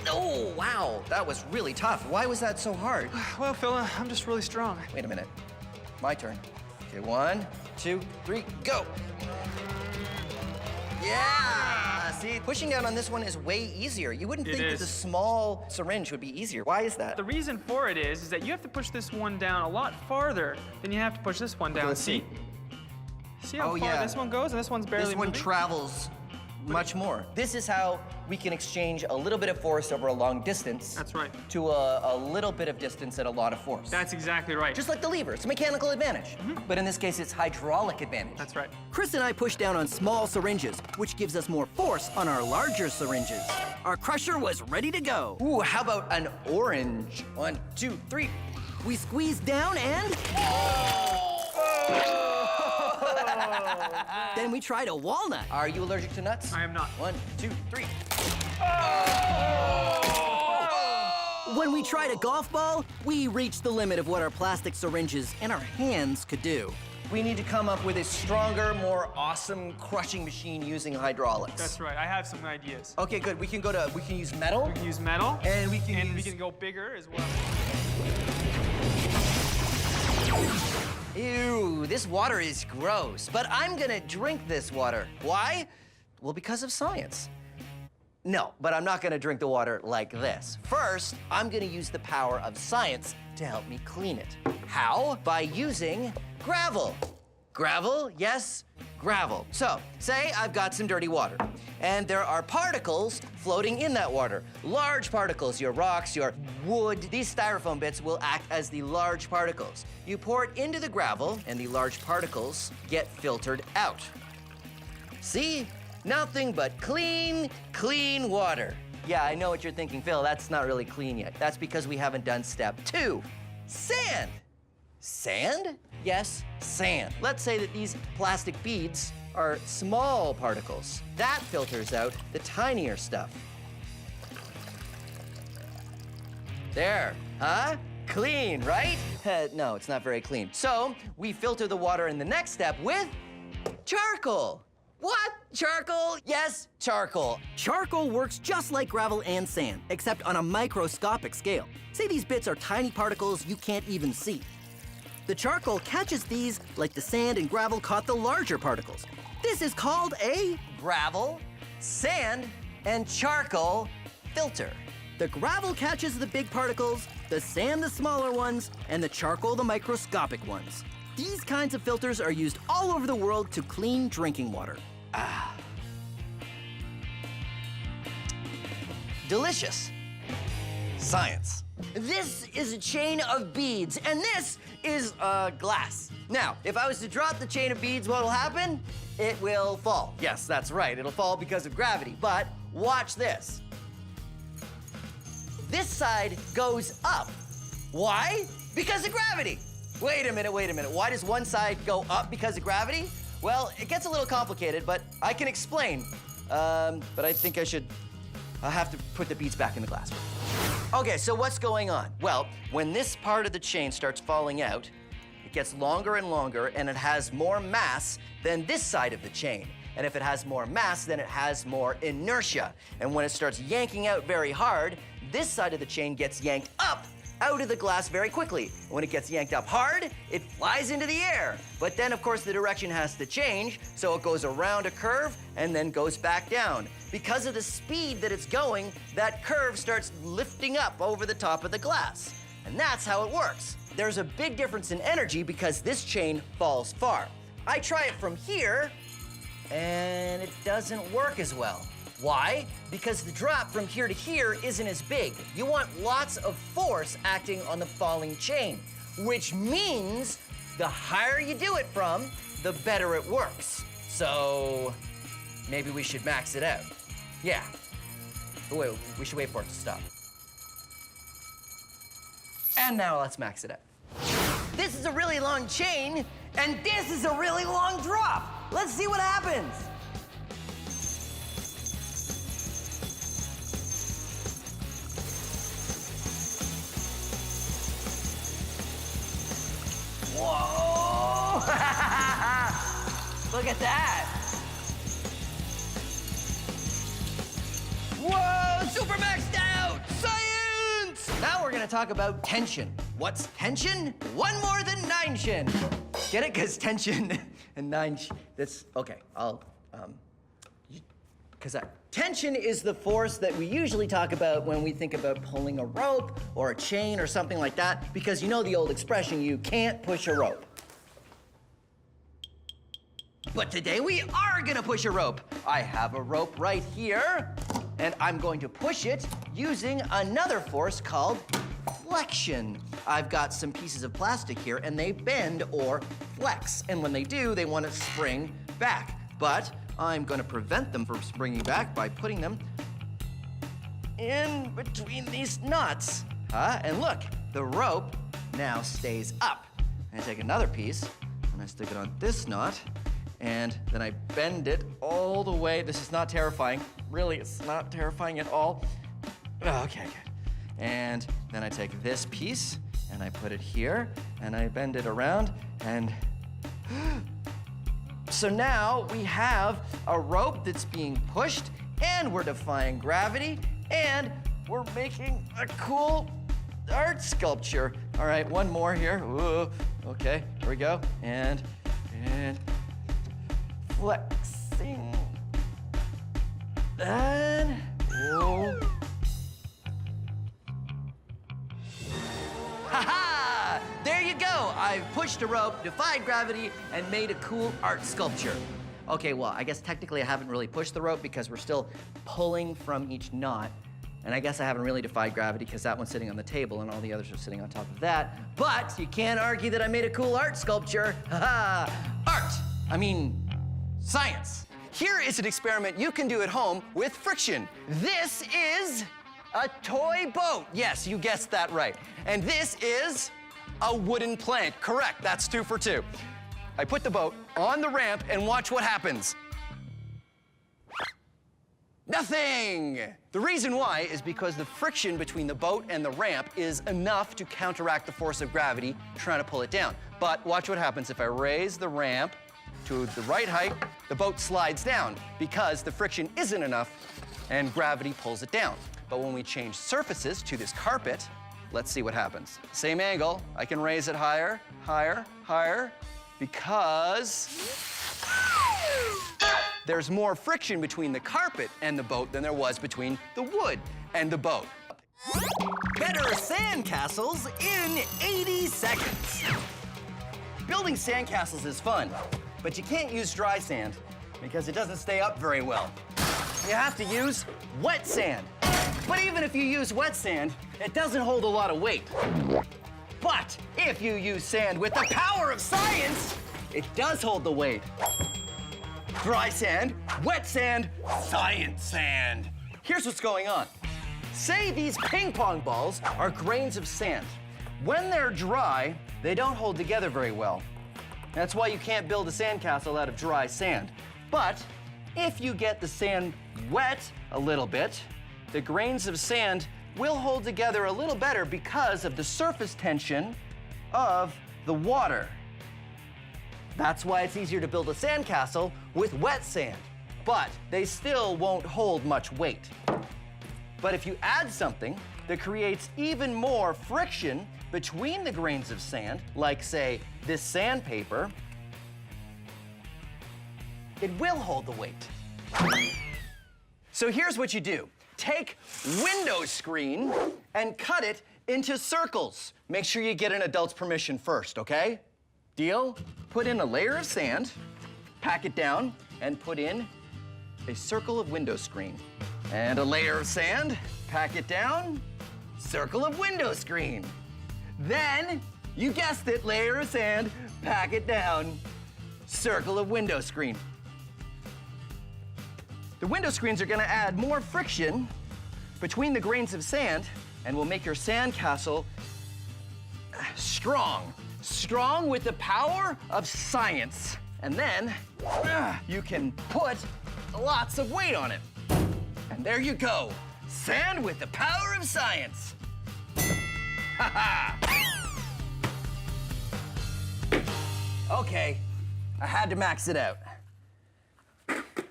Oh, wow. That was really tough. Why was that so hard? Well, Phil, I'm just really strong. Wait a minute. My turn. Okay, 1, 2, 3, go. Yeah! See, pushing down on this one is way easier. You wouldn't think that the small syringe would be easier. Why is that? The reason for it is that you have to push this one down a lot farther than you have to push this one down. let's see. See how far this one goes, and this one's barely This one moving? travels much more. This is how we can exchange a little bit of force over a long distance. That's right. To a little bit of distance at a lot of force. That's exactly right. Just like the lever, it's a mechanical advantage. But in this case, it's hydraulic advantage. That's right. Chris and I push down on small syringes, which gives us more force on our larger syringes. Our crusher was ready to go. Ooh, how about an orange? 1, 2, 3. We squeeze down and... Then we tried a walnut. Are you allergic to nuts? I am not. 1, 2, 3. When we tried a golf ball, we reached the limit of what our plastic syringes and our hands could do. We need to come up with a stronger, more awesome crushing machine using hydraulics. That's right. I have some ideas. Okay, good. We can use metal. We can use metal. And we we can go bigger as well. Ew, this water is gross, but I'm gonna drink this water. Why? Well, because of science. No, but I'm not gonna drink the water like this. First, I'm gonna use the power of science to help me clean it. How? By using gravel. Gravel, yes, gravel. So, say I've got some dirty water, and there are particles floating in that water. Large particles, your rocks, your wood. These styrofoam bits will act as the large particles. You pour it into the gravel, and the large particles get filtered out. See? Nothing but clean, clean water. Yeah, I know what you're thinking, Phil, that's not really clean yet. That's because we haven't done step 2, sand. Sand? Yes, sand. Let's say that these plastic beads are small particles. That filters out the tinier stuff. There, huh? Clean, right? No, it's not very clean. So, we filter the water in the next step with charcoal. What? Charcoal? Yes, charcoal. Charcoal works just like gravel and sand, except on a microscopic scale. Say these bits are tiny particles you can't even see. The charcoal catches these like the sand and gravel caught the larger particles. This is called a gravel, sand, and charcoal filter. The gravel catches the big particles, the sand the smaller ones, and the charcoal the microscopic ones. These kinds of filters are used all over the world to clean drinking water. Delicious. Science. This is a chain of beads, and this is glass. Now, if I was to drop the chain of beads, what will happen? It will fall. Yes, that's right. It'll fall because of gravity. But watch this. This side goes up. Why? Because of gravity. Wait a minute. Why does one side go up because of gravity? Well, it gets a little complicated, but I can explain. But I think I'll have to put the beads back in the glass. Okay, so what's going on? Well, when this part of the chain starts falling out, it gets longer and longer, and it has more mass than this side of the chain. And if it has more mass, then it has more inertia. And when it starts yanking out very hard, this side of the chain gets yanked up out of the glass very quickly. When it gets yanked up hard, it flies into the air. But then, of course, the direction has to change, so it goes around a curve and then goes back down. Because of the speed that it's going, that curve starts lifting up over the top of the glass. And that's how it works. There's a big difference in energy because this chain falls far. I try it from here, and it doesn't work as well. Why? Because the drop from here to here isn't as big. You want lots of force acting on the falling chain, which means the higher you do it from, the better it works. So maybe we should max it out. Yeah. But wait, we should wait for it to stop. And now let's max it out. This is a really long chain, and this is a really long drop. Let's see what happens. Whoa! Look at that! Whoa! Super maxed out! Science! Now we're gonna talk about tension. What's tension? One more than 9-shin. Get it? Because tension and 9, that's, okay, because tension is the force that we usually talk about when we think about pulling a rope or a chain or something like that, because you know the old expression, you can't push a rope. But today we are gonna push a rope. I have a rope right here, and I'm going to push it using another force called flexion. I've got some pieces of plastic here, and they bend or flex. And when they do, they want to spring back. But I'm gonna prevent them from springing back by putting them in between these knots. And look, the rope now stays up. And I take another piece, and I stick it on this knot, and then I bend it all the way. This is not terrifying. Really, it's not terrifying at all. Okay, good. And then I take this piece, and I put it here, and I bend it around, and so now we have a rope that's being pushed, and we're defying gravity, and we're making a cool art sculpture. All right, one more here. Ooh, okay, here we go. And flexing. And whoa. Ha-ha! There you go. I've pushed a rope, defied gravity, and made a cool art sculpture. Okay, well, I guess technically I haven't really pushed the rope because we're still pulling from each knot. And I guess I haven't really defied gravity because that one's sitting on the table and all the others are sitting on top of that. But you can't argue that I made a cool art sculpture. Ha-ha! Art! I mean, science. Here is an experiment you can do at home with friction. This is a toy boat. Yes, you guessed that right. And this is a wooden plank. Correct, that's 2 for 2. I put the boat on the ramp and watch what happens. Nothing! The reason why is because the friction between the boat and the ramp is enough to counteract the force of gravity trying to pull it down. But watch what happens if I raise the ramp to the right height, the boat slides down because the friction isn't enough and gravity pulls it down. But when we change surfaces to this carpet, let's see what happens. Same angle, I can raise it higher, higher, higher, because there's more friction between the carpet and the boat than there was between the wood and the boat. Better sandcastles in 80 seconds. Building sandcastles is fun, but you can't use dry sand because it doesn't stay up very well. You have to use wet sand. But even if you use wet sand, it doesn't hold a lot of weight. But if you use sand with the power of science, it does hold the weight. Dry sand, wet sand, science sand. Here's what's going on. Say these ping pong balls are grains of sand. When they're dry, they don't hold together very well. That's why you can't build a sandcastle out of dry sand. But if you get the sand wet a little bit, the grains of sand will hold together a little better because of the surface tension of the water. That's why it's easier to build a sandcastle with wet sand, but they still won't hold much weight. But if you add something that creates even more friction between the grains of sand, like say this sandpaper, it will hold the weight. So here's what you do. Take window screen and cut it into circles. Make sure you get an adult's permission first, okay? Deal? Put in a layer of sand, pack it down, and put in a circle of window screen. And a layer of sand, pack it down, circle of window screen. Then, you guessed it, layer of sand, pack it down, circle of window screen. The window screens are gonna add more friction between the grains of sand and will make your sandcastle strong. Strong with the power of science. And then you can put lots of weight on it. And there you go. Sand with the power of science. Ha ha! Okay, I had to max it out.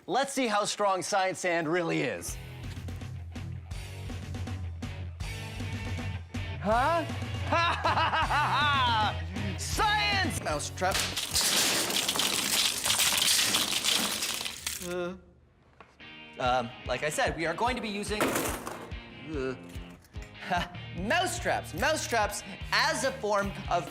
Let's see how strong science sand really is. Huh? Ha ha ha ha ha! Science mousetrap. Like I said, we are going to be using mousetraps. Mousetraps as a form of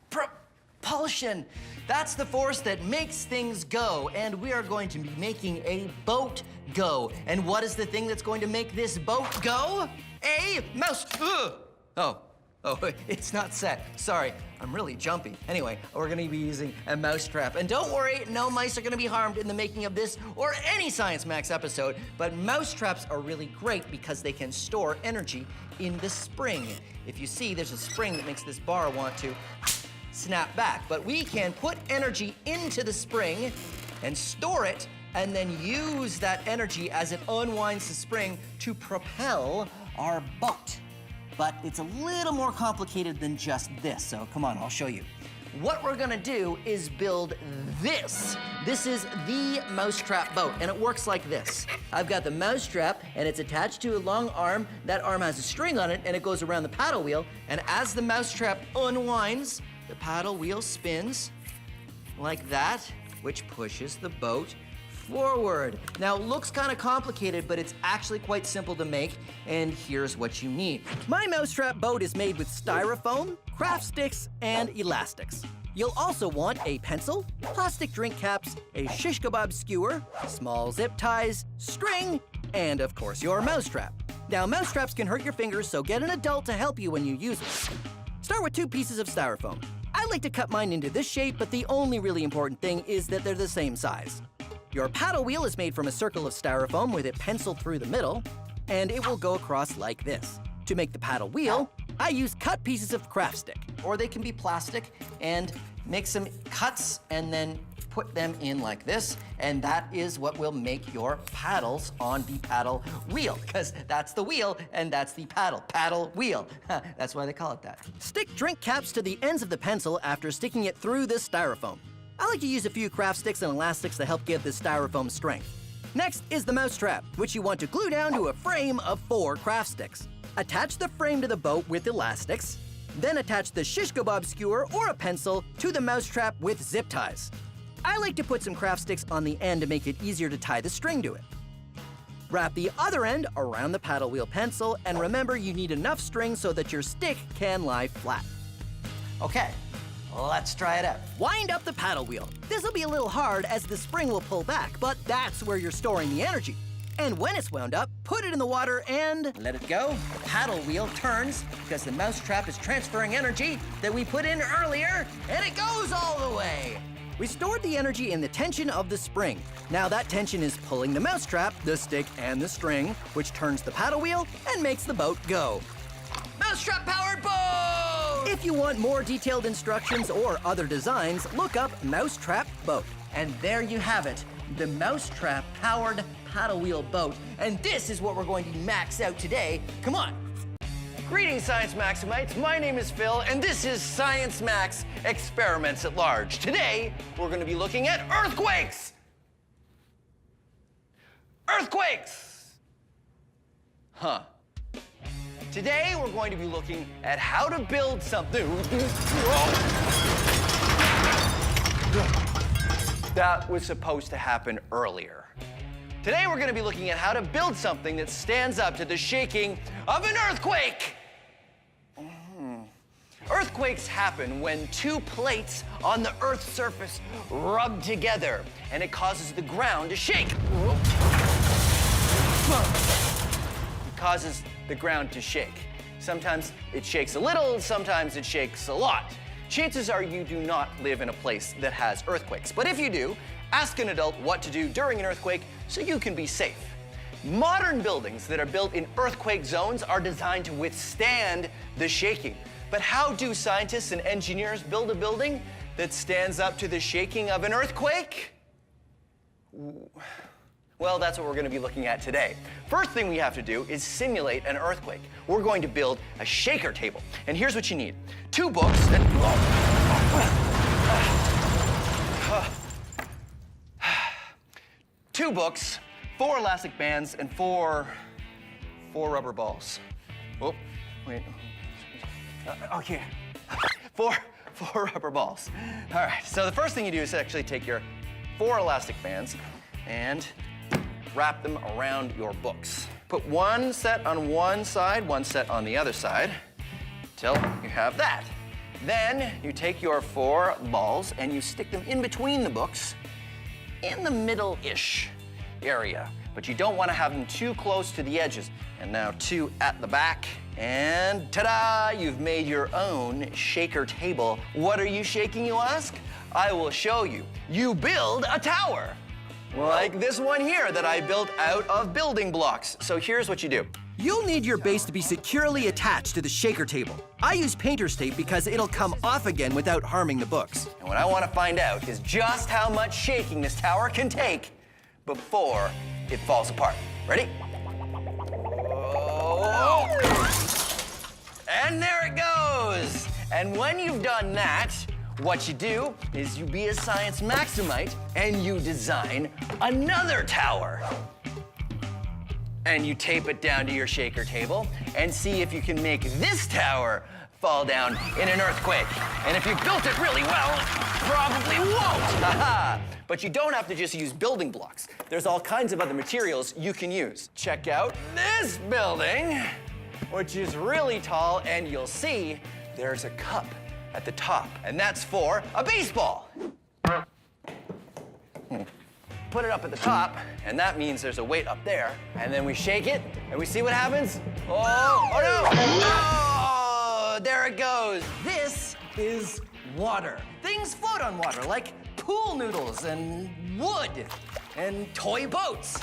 propulsion. That's the force that makes things go, and we are going to be making a boat go. And what is the thing that's going to make this boat go? A mouse. Oh, it's not set. Sorry, I'm really jumpy. Anyway, we're gonna be using a mousetrap. And don't worry, no mice are gonna be harmed in the making of this or any Science Max episode, but mousetraps are really great because they can store energy in the spring. If you see, there's a spring that makes this bar want to snap back, but we can put energy into the spring and store it and then use that energy as it unwinds the spring to propel our boat. But it's a little more complicated than just this, so come on, I'll show you. What we're gonna do is build this. This is the mousetrap boat, and it works like this. I've got the mousetrap, and it's attached to a long arm. That arm has a string on it, and it goes around the paddle wheel, and as the mousetrap unwinds, the paddle wheel spins like that, which pushes the boat forward. Now, it looks kind of complicated, but it's actually quite simple to make, and here's what you need. My mousetrap boat is made with styrofoam, craft sticks, and elastics. You'll also want a pencil, plastic drink caps, a shish kebab skewer, small zip ties, string, and of course your mousetrap. Now, mousetraps can hurt your fingers, so get an adult to help you when you use it. Start with 2 pieces of styrofoam. I like to cut mine into this shape, but the only really important thing is that they're the same size. Your paddle wheel is made from a circle of styrofoam with it penciled through the middle, and it will go across like this. To make the paddle wheel, I use cut pieces of craft stick, or they can be plastic, and make some cuts and then put them in like this, and that is what will make your paddles on the paddle wheel, because that's the wheel and that's the paddle wheel. That's why they call it that. Stick drink caps to the ends of the pencil after sticking it through the styrofoam. I like to use a few craft sticks and elastics to help give this styrofoam strength. Next is the mousetrap, which you want to glue down to a frame of 4 craft sticks. Attach the frame to the boat with elastics, then attach the shish kebab skewer or a pencil to the mousetrap with zip ties. I like to put some craft sticks on the end to make it easier to tie the string to it. Wrap the other end around the paddle wheel pencil, and remember you need enough string so that your stick can lie flat. Okay. Let's try it out. Wind up the paddle wheel. This will be a little hard as the spring will pull back, but that's where you're storing the energy. And when it's wound up, put it in the water and let it go. The paddle wheel turns because the mousetrap is transferring energy that we put in earlier, and it goes all the way. We stored the energy in the tension of the spring. Now that tension is pulling the mousetrap, the stick, and the string, which turns the paddle wheel and makes the boat go. Mousetrap-powered boat! If you want more detailed instructions or other designs, look up Mousetrap Boat. And there you have it, the Mousetrap-powered paddle wheel boat. And this is what we're going to max out today. Come on. Greetings, Science Maximites. My name is Phil, and this is Science Max Experiments at Large. Today, we're going to be looking at earthquakes. Earthquakes! Huh. Today, we're going to be looking at how to build something that was supposed to happen earlier. Today, we're going to be looking at how to build something that stands up to the shaking of an earthquake. Earthquakes happen when 2 plates on the Earth's surface rub together, and it causes the ground to shake. It causes the ground to shake. Sometimes it shakes a little, sometimes it shakes a lot. Chances are you do not live in a place that has earthquakes. But if you do, ask an adult what to do during an earthquake so you can be safe. Modern buildings that are built in earthquake zones are designed to withstand the shaking. But how do scientists and engineers build a building that stands up to the shaking of an earthquake? Well, that's what we're going to be looking at today. First thing we have to do is simulate an earthquake. We're going to build a shaker table. And here's what you need. 2 books and... 2 books, 4 elastic bands, and 4 rubber balls. Oh, wait. Okay. Four rubber balls. All right, so the first thing you do is actually take your 4 elastic bands and wrap them around your books. Put one set on one side, one set on the other side, till you have that. Then you take your 4 balls and you stick them in between the books in the middle-ish area. But you don't want to have them too close to the edges. And now 2 at the back. And ta-da! You've made your own shaker table. What are you shaking, you ask? I will show you. You build a tower. Like this one here that I built out of building blocks. So here's what you do. You'll need your base to be securely attached to the shaker table. I use painter's tape because it'll come off again without harming the books. And what I want to find out is just how much shaking this tower can take before it falls apart. Ready? Oh. And there it goes. And when you've done that, what you do is you be a science maximite and you design another tower. And you tape it down to your shaker table and see if you can make this tower fall down in an earthquake. And if you built it really well, probably won't. But you don't have to just use building blocks. There's all kinds of other materials you can use. Check out this building, which is really tall, and you'll see there's a cup at the top, and that's for a baseball. Put it up at the top, and that means there's a weight up there. And then we shake it, and we see what happens. Oh no! Oh, there it goes. This is water. Things float on water, like pool noodles and wood and toy boats.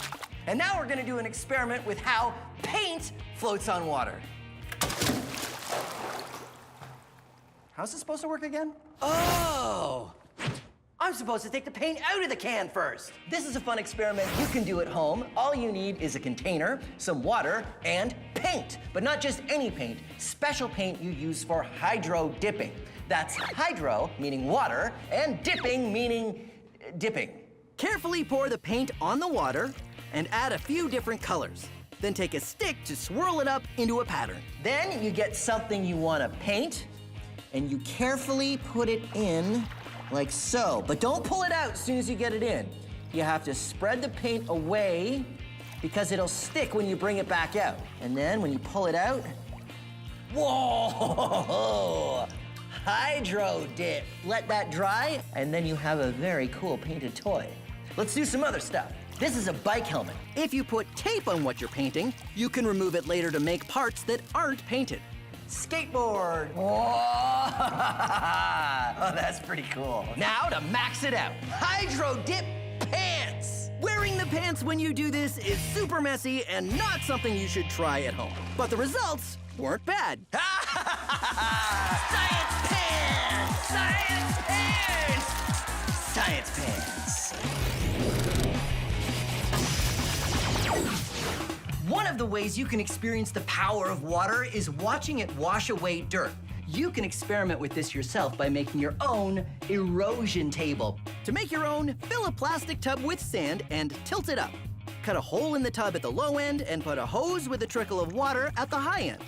And now we're gonna do an experiment with how paint floats on water. How's this supposed to work again? Oh! I'm supposed to take the paint out of the can first. This is a fun experiment you can do at home. All you need is a container, some water, and paint. But not just any paint, special paint you use for hydro dipping. That's hydro, meaning water, and dipping, meaning dipping. Carefully pour the paint on the water and add a few different colors. Then take a stick to swirl it up into a pattern. Then you get something you want to paint, and you carefully put it in like so. But don't pull it out as soon as you get it in. You have to spread the paint away because it'll stick when you bring it back out. And then when you pull it out, whoa! Hydro dip. Let that dry, and then you have a very cool painted toy. Let's do some other stuff. This is a bike helmet. If you put tape on what you're painting, you can remove it later to make parts that aren't painted. Skateboard. Oh, that's pretty cool. Now to max it out, hydro dip pants. Wearing the pants when you do this is super messy and not something you should try at home. But the results weren't bad. Science pants! Science pants! Science pants. One of the ways you can experience the power of water is watching it wash away dirt. You can experiment with this yourself by making your own erosion table. To make your own, fill a plastic tub with sand and tilt it up. Cut a hole in the tub at the low end and put a hose with a trickle of water at the high end.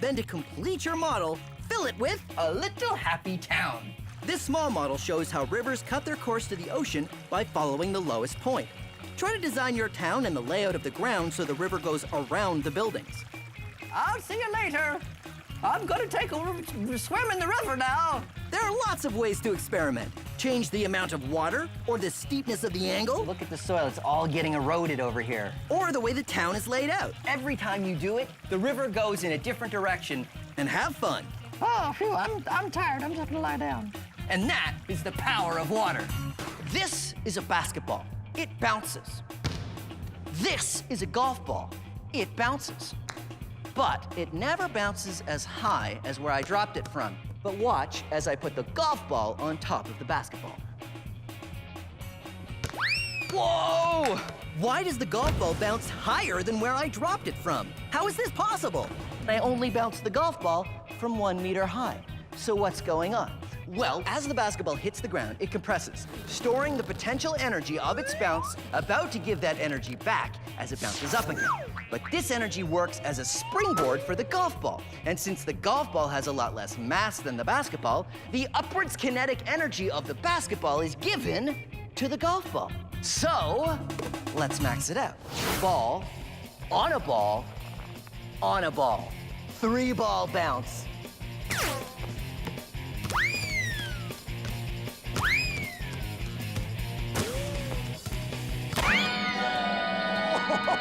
Then to complete your model, fill it with A little happy town. This small model shows how rivers cut their course to the ocean by following the lowest point. Try to design your town and the layout of the ground so the river goes around the buildings. I'll see you later. I'm gonna take a swim in the river now. There are lots of ways to experiment. Change the amount of water, or the steepness of the angle, Look at the soil, it's all getting eroded over here. or the way the town is laid out. Every time you do it, the river goes in a different direction. And have fun. Oh, phew, I'm tired. I'm just gonna lie down. And that is the power of water. This is a basketball. It bounces. This is a golf ball. It bounces. But it never bounces as high as where I dropped it from. But watch as I put the golf ball on top of the basketball. Whoa! Why does the golf ball bounce higher than where I dropped it from? How is this possible? I only bounced the golf ball from 1 meter high. So what's going on? Well, as the basketball hits the ground, it compresses, storing the potential energy of its bounce, about to give that energy back as it bounces up again. But this energy works as a springboard for the golf ball. And since the golf ball has a lot less mass than the basketball, the upwards kinetic energy of the basketball is given to the golf ball. So, let's max it out. Ball, on a ball, on a ball. 3-ball bounce.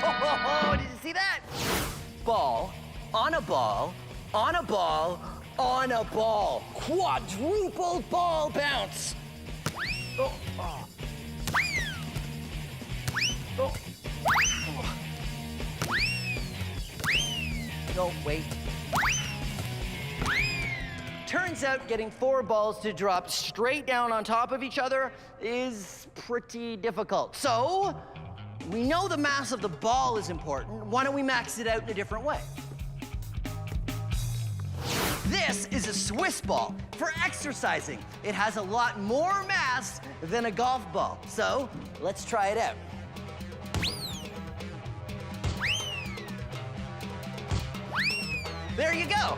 Oh, did you see that? Ball, on a ball, on a ball, on a ball. Quadruple ball bounce. Oh, oh. Oh. No, wait. Turns out getting 4 balls to drop straight down on top of each other is pretty difficult. So, we know the mass of the ball is important. Why don't we max it out in a different way? This is a Swiss ball for exercising. It has a lot more mass than a golf ball. So, let's try it out. There you go.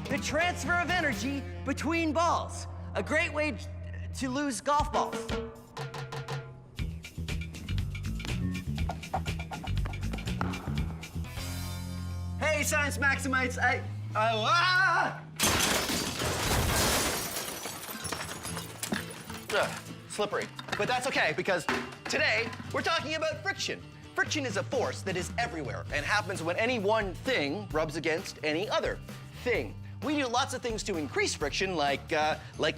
The transfer of energy between balls. A great way to lose golf balls. Hey, Science Maximites, slippery. But that's okay, because today we're talking about friction. Friction is a force that is everywhere and happens when any one thing rubs against any other thing. We do lots of things to increase friction, like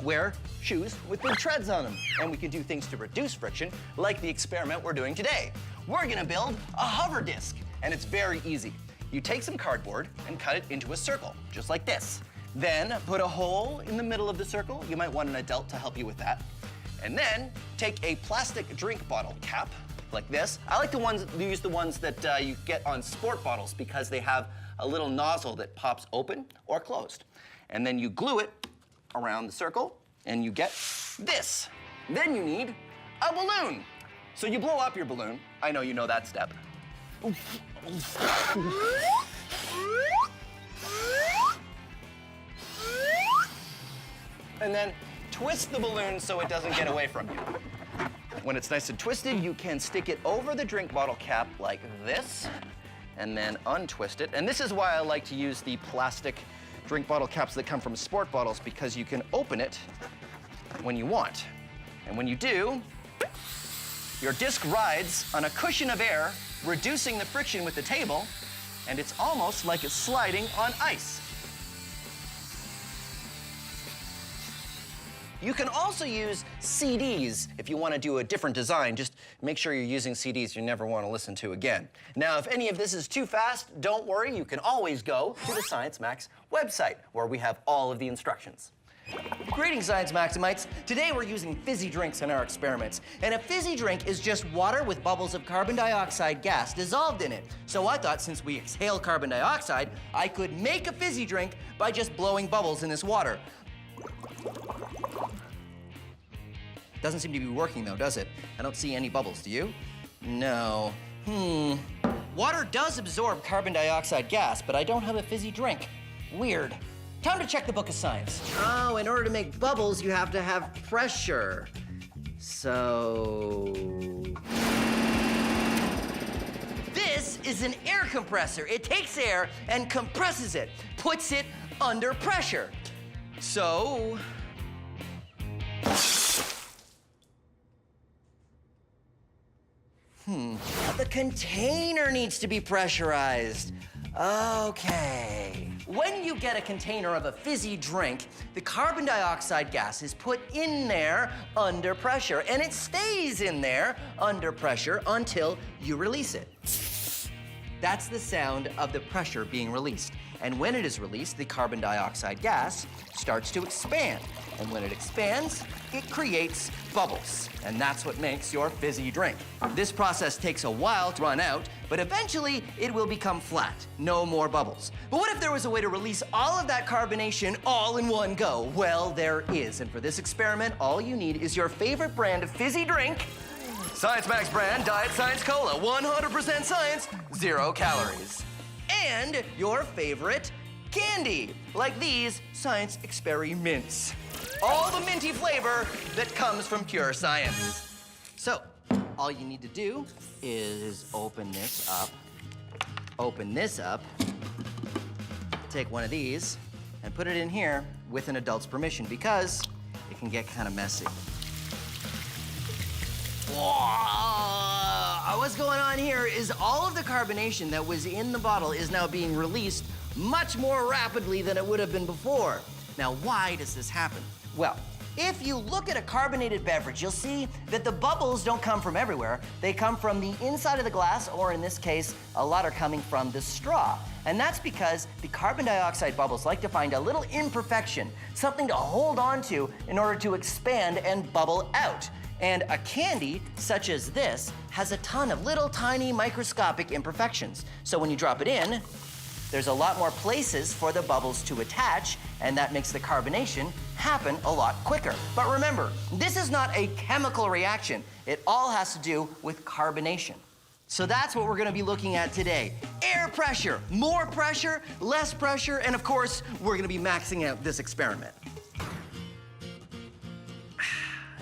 wear shoes with big treads on them. And we can do things to reduce friction, like the experiment we're doing today. We're gonna build a hover disc, and it's very easy. You take some cardboard and cut it into a circle, just like this. Then put a hole in the middle of the circle. You might want an adult to help you with that. And then take a plastic drink bottle cap, like this. I like to use the ones that you get on sport bottles because they have a little nozzle that pops open or closed. And then you glue it around the circle and you get this. Then you need a balloon. So you blow up your balloon. I know you know that step. And then twist the balloon so it doesn't get away from you. When it's nice and twisted, you can stick it over the drink bottle cap like this, and then untwist it. And this is why I like to use the plastic drink bottle caps that come from sport bottles, because you can open it when you want. And when you do, your disc rides on a cushion of air, reducing the friction with the table, and it's almost like it's sliding on ice. You can also use CDs if you want to do a different design. Just make sure you're using CDs you never want to listen to again. Now, if any of this is too fast, don't worry. You can always go to the Science Max website, where we have all of the instructions. Greetings, Science Maximites. Today we're using fizzy drinks in our experiments. And a fizzy drink is just water with bubbles of carbon dioxide gas dissolved in it. So I thought, since we exhale carbon dioxide, I could make a fizzy drink by just blowing bubbles in this water. Doesn't seem to be working though, does it? I don't see any bubbles, do you? No. Water does absorb carbon dioxide gas, but I don't have a fizzy drink. Weird. Time to check the book of science. Oh, in order to make bubbles, you have to have pressure. So... this is an air compressor. It takes air and compresses it, puts it under pressure. So... the container needs to be pressurized. Okay. When you get a container of a fizzy drink, the carbon dioxide gas is put in there under pressure, and it stays in there under pressure until you release it. That's the sound of the pressure being released. And when it is released, the carbon dioxide gas starts to expand. And when it expands, it creates bubbles. And that's what makes your fizzy drink. This process takes a while to run out, but eventually it will become flat. No more bubbles. But what if there was a way to release all of that carbonation all in one go? Well, there is. And for this experiment, all you need is your favorite brand of fizzy drink, Science Max brand Diet Science Cola. 100% science, 0 calories. And your favorite candy, like these science experiments. All the minty flavor that comes from pure science. So, all you need to do is open this up, take one of these, and put it in here with an adult's permission because it can get kind of messy. Whoa! What's going on here is all of the carbonation that was in the bottle is now being released much more rapidly than it would have been before. Now, why does this happen? Well, if you look at a carbonated beverage, you'll see that the bubbles don't come from everywhere. They come from the inside of the glass, or in this case, a lot are coming from the straw. And that's because the carbon dioxide bubbles like to find a little imperfection, something to hold on to in order to expand and bubble out. And a candy, such as this, has a ton of little tiny microscopic imperfections. So when you drop it in, there's a lot more places for the bubbles to attach, and that makes the carbonation happen a lot quicker. But remember, this is not a chemical reaction. It all has to do with carbonation. So that's what we're gonna be looking at today. Air pressure, more pressure, less pressure, and of course, we're gonna be maxing out this experiment.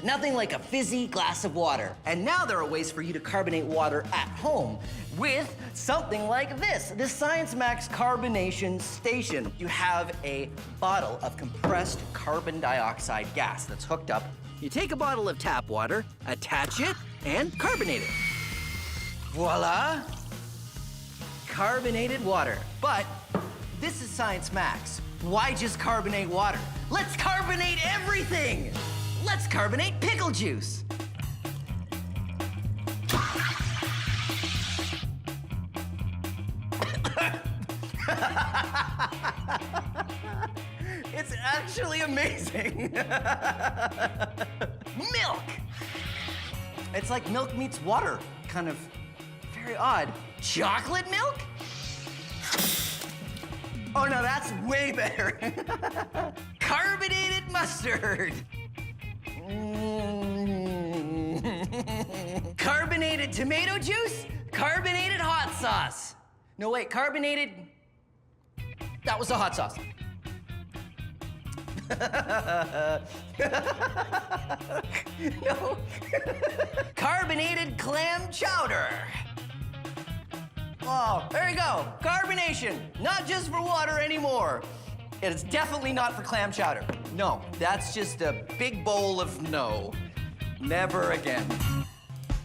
Nothing like a fizzy glass of water. And now there are ways for you to carbonate water at home with something like this, the Science Max Carbonation Station. You have a bottle of compressed carbon dioxide gas that's hooked up. You take a bottle of tap water, attach it, and carbonate it. Voila! Carbonated water. But this is Science Max. Why just carbonate water? Let's carbonate everything! Let's carbonate pickle juice. It's actually amazing. Milk. It's like milk meets water, kind of very odd. Chocolate milk? Oh no, that's way better. Carbonated mustard. Carbonated tomato juice, carbonated hot sauce. No, wait, carbonated, that was the hot sauce. No. Carbonated clam chowder. Oh, there you go, carbonation, not just for water anymore. It is definitely not for clam chowder. No, that's just a big bowl of no. Never again.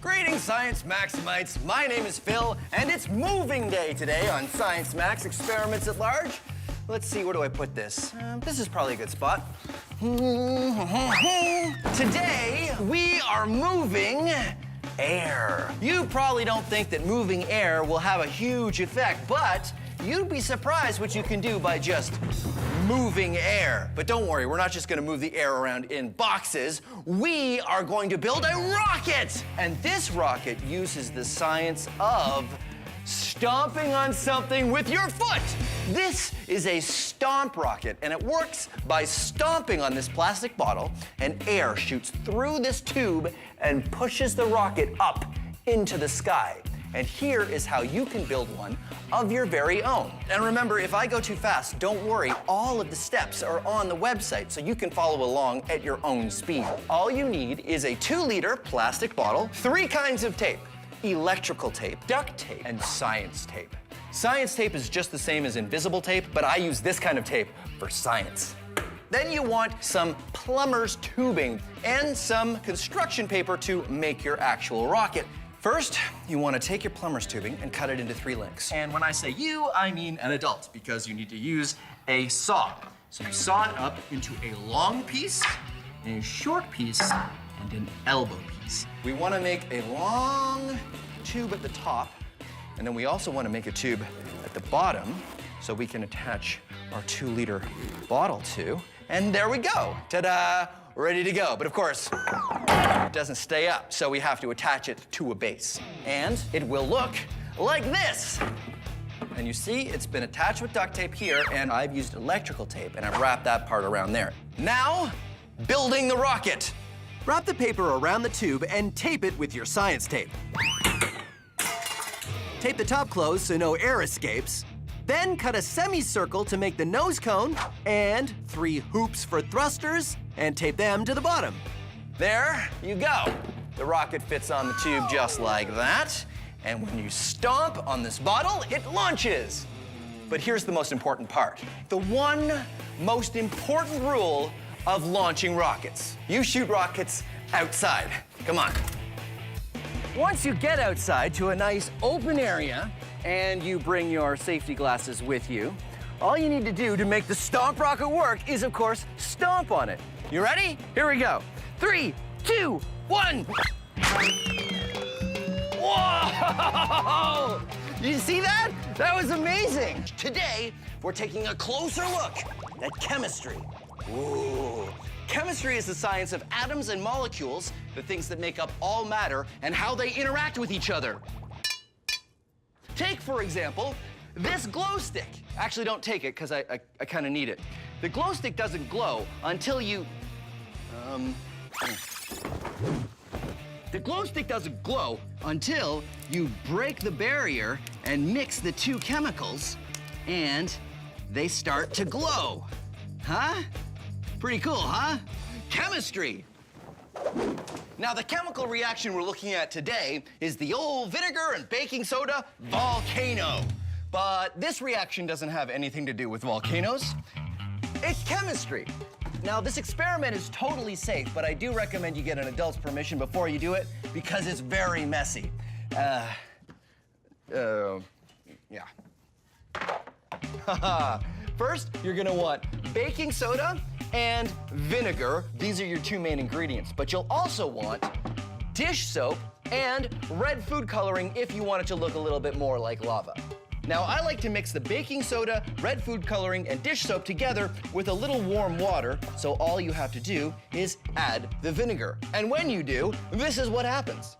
Greetings, Science Maximites. My name is Phil, and it's moving day today on Science Max Experiments at Large. Let's see, where do I put this? This is probably a good spot. Today, we are moving air. You probably don't think that moving air will have a huge effect, but you'd be surprised what you can do by just moving air. But don't worry, we're not just gonna move the air around in boxes. We are going to build a rocket! And this rocket uses the science of stomping on something with your foot. This is a stomp rocket, and it works by stomping on this plastic bottle, and air shoots through this tube and pushes the rocket up into the sky. And here is how you can build one of your very own. And remember, if I go too fast, don't worry, all of the steps are on the website, so you can follow along at your own speed. All you need is a 2-liter plastic bottle, 3 kinds of tape: electrical tape, duct tape, and science tape. Science tape is just the same as invisible tape, but I use this kind of tape for science. Then you want some plumber's tubing and some construction paper to make your actual rocket. First, you want to take your plumber's tubing and cut it into 3 lengths. And when I say you, I mean an adult, because you need to use a saw. So you saw it up into a long piece, a short piece, and an elbow piece. We want to make a long tube at the top, and then we also want to make a tube at the bottom so we can attach our 2-liter bottle to. And there we go. Ta-da! Ready to go. But of course, it doesn't stay up, so we have to attach it to a base. And it will look like this. And you see, it's been attached with duct tape here, and I've used electrical tape, and I've wrapped that part around there. Now, building the rocket. Wrap the paper around the tube and tape it with your science tape. Tape the top closed so no air escapes. Then cut a semicircle to make the nose cone and 3 hoops for thrusters and tape them to the bottom. There you go. The rocket fits on the tube just like that. And when you stomp on this bottle, it launches. But here's the most important part. The one most important rule of launching rockets. You shoot rockets outside. Come on. Once you get outside to a nice open area and you bring your safety glasses with you, all you need to do to make the stomp rocket work is, of course, stomp on it. You ready? Here we go. 3, 2, 1. Whoa! You see that? That was amazing. Today, we're taking a closer look at chemistry. Ooh. Chemistry is the science of atoms and molecules, the things that make up all matter, and how they interact with each other. Take, for example, this glow stick. Actually, don't take it, because I kind of need it. The glow stick doesn't glow until you... The glow stick doesn't glow until you break the barrier and mix the 2 chemicals, and they start to glow. Huh? Pretty cool, huh? Chemistry. Now, the chemical reaction we're looking at today is the old vinegar and baking soda volcano. But this reaction doesn't have anything to do with volcanoes. It's chemistry. Now, this experiment is totally safe, but I do recommend you get an adult's permission before you do it because it's very messy. Yeah. First, you're gonna want baking soda and vinegar. These are your 2 main ingredients, but you'll also want dish soap and red food coloring if you want it to look a little bit more like lava. Now, I like to mix the baking soda, red food coloring, and dish soap together with a little warm water, so all you have to do is add the vinegar. And when you do, this is what happens.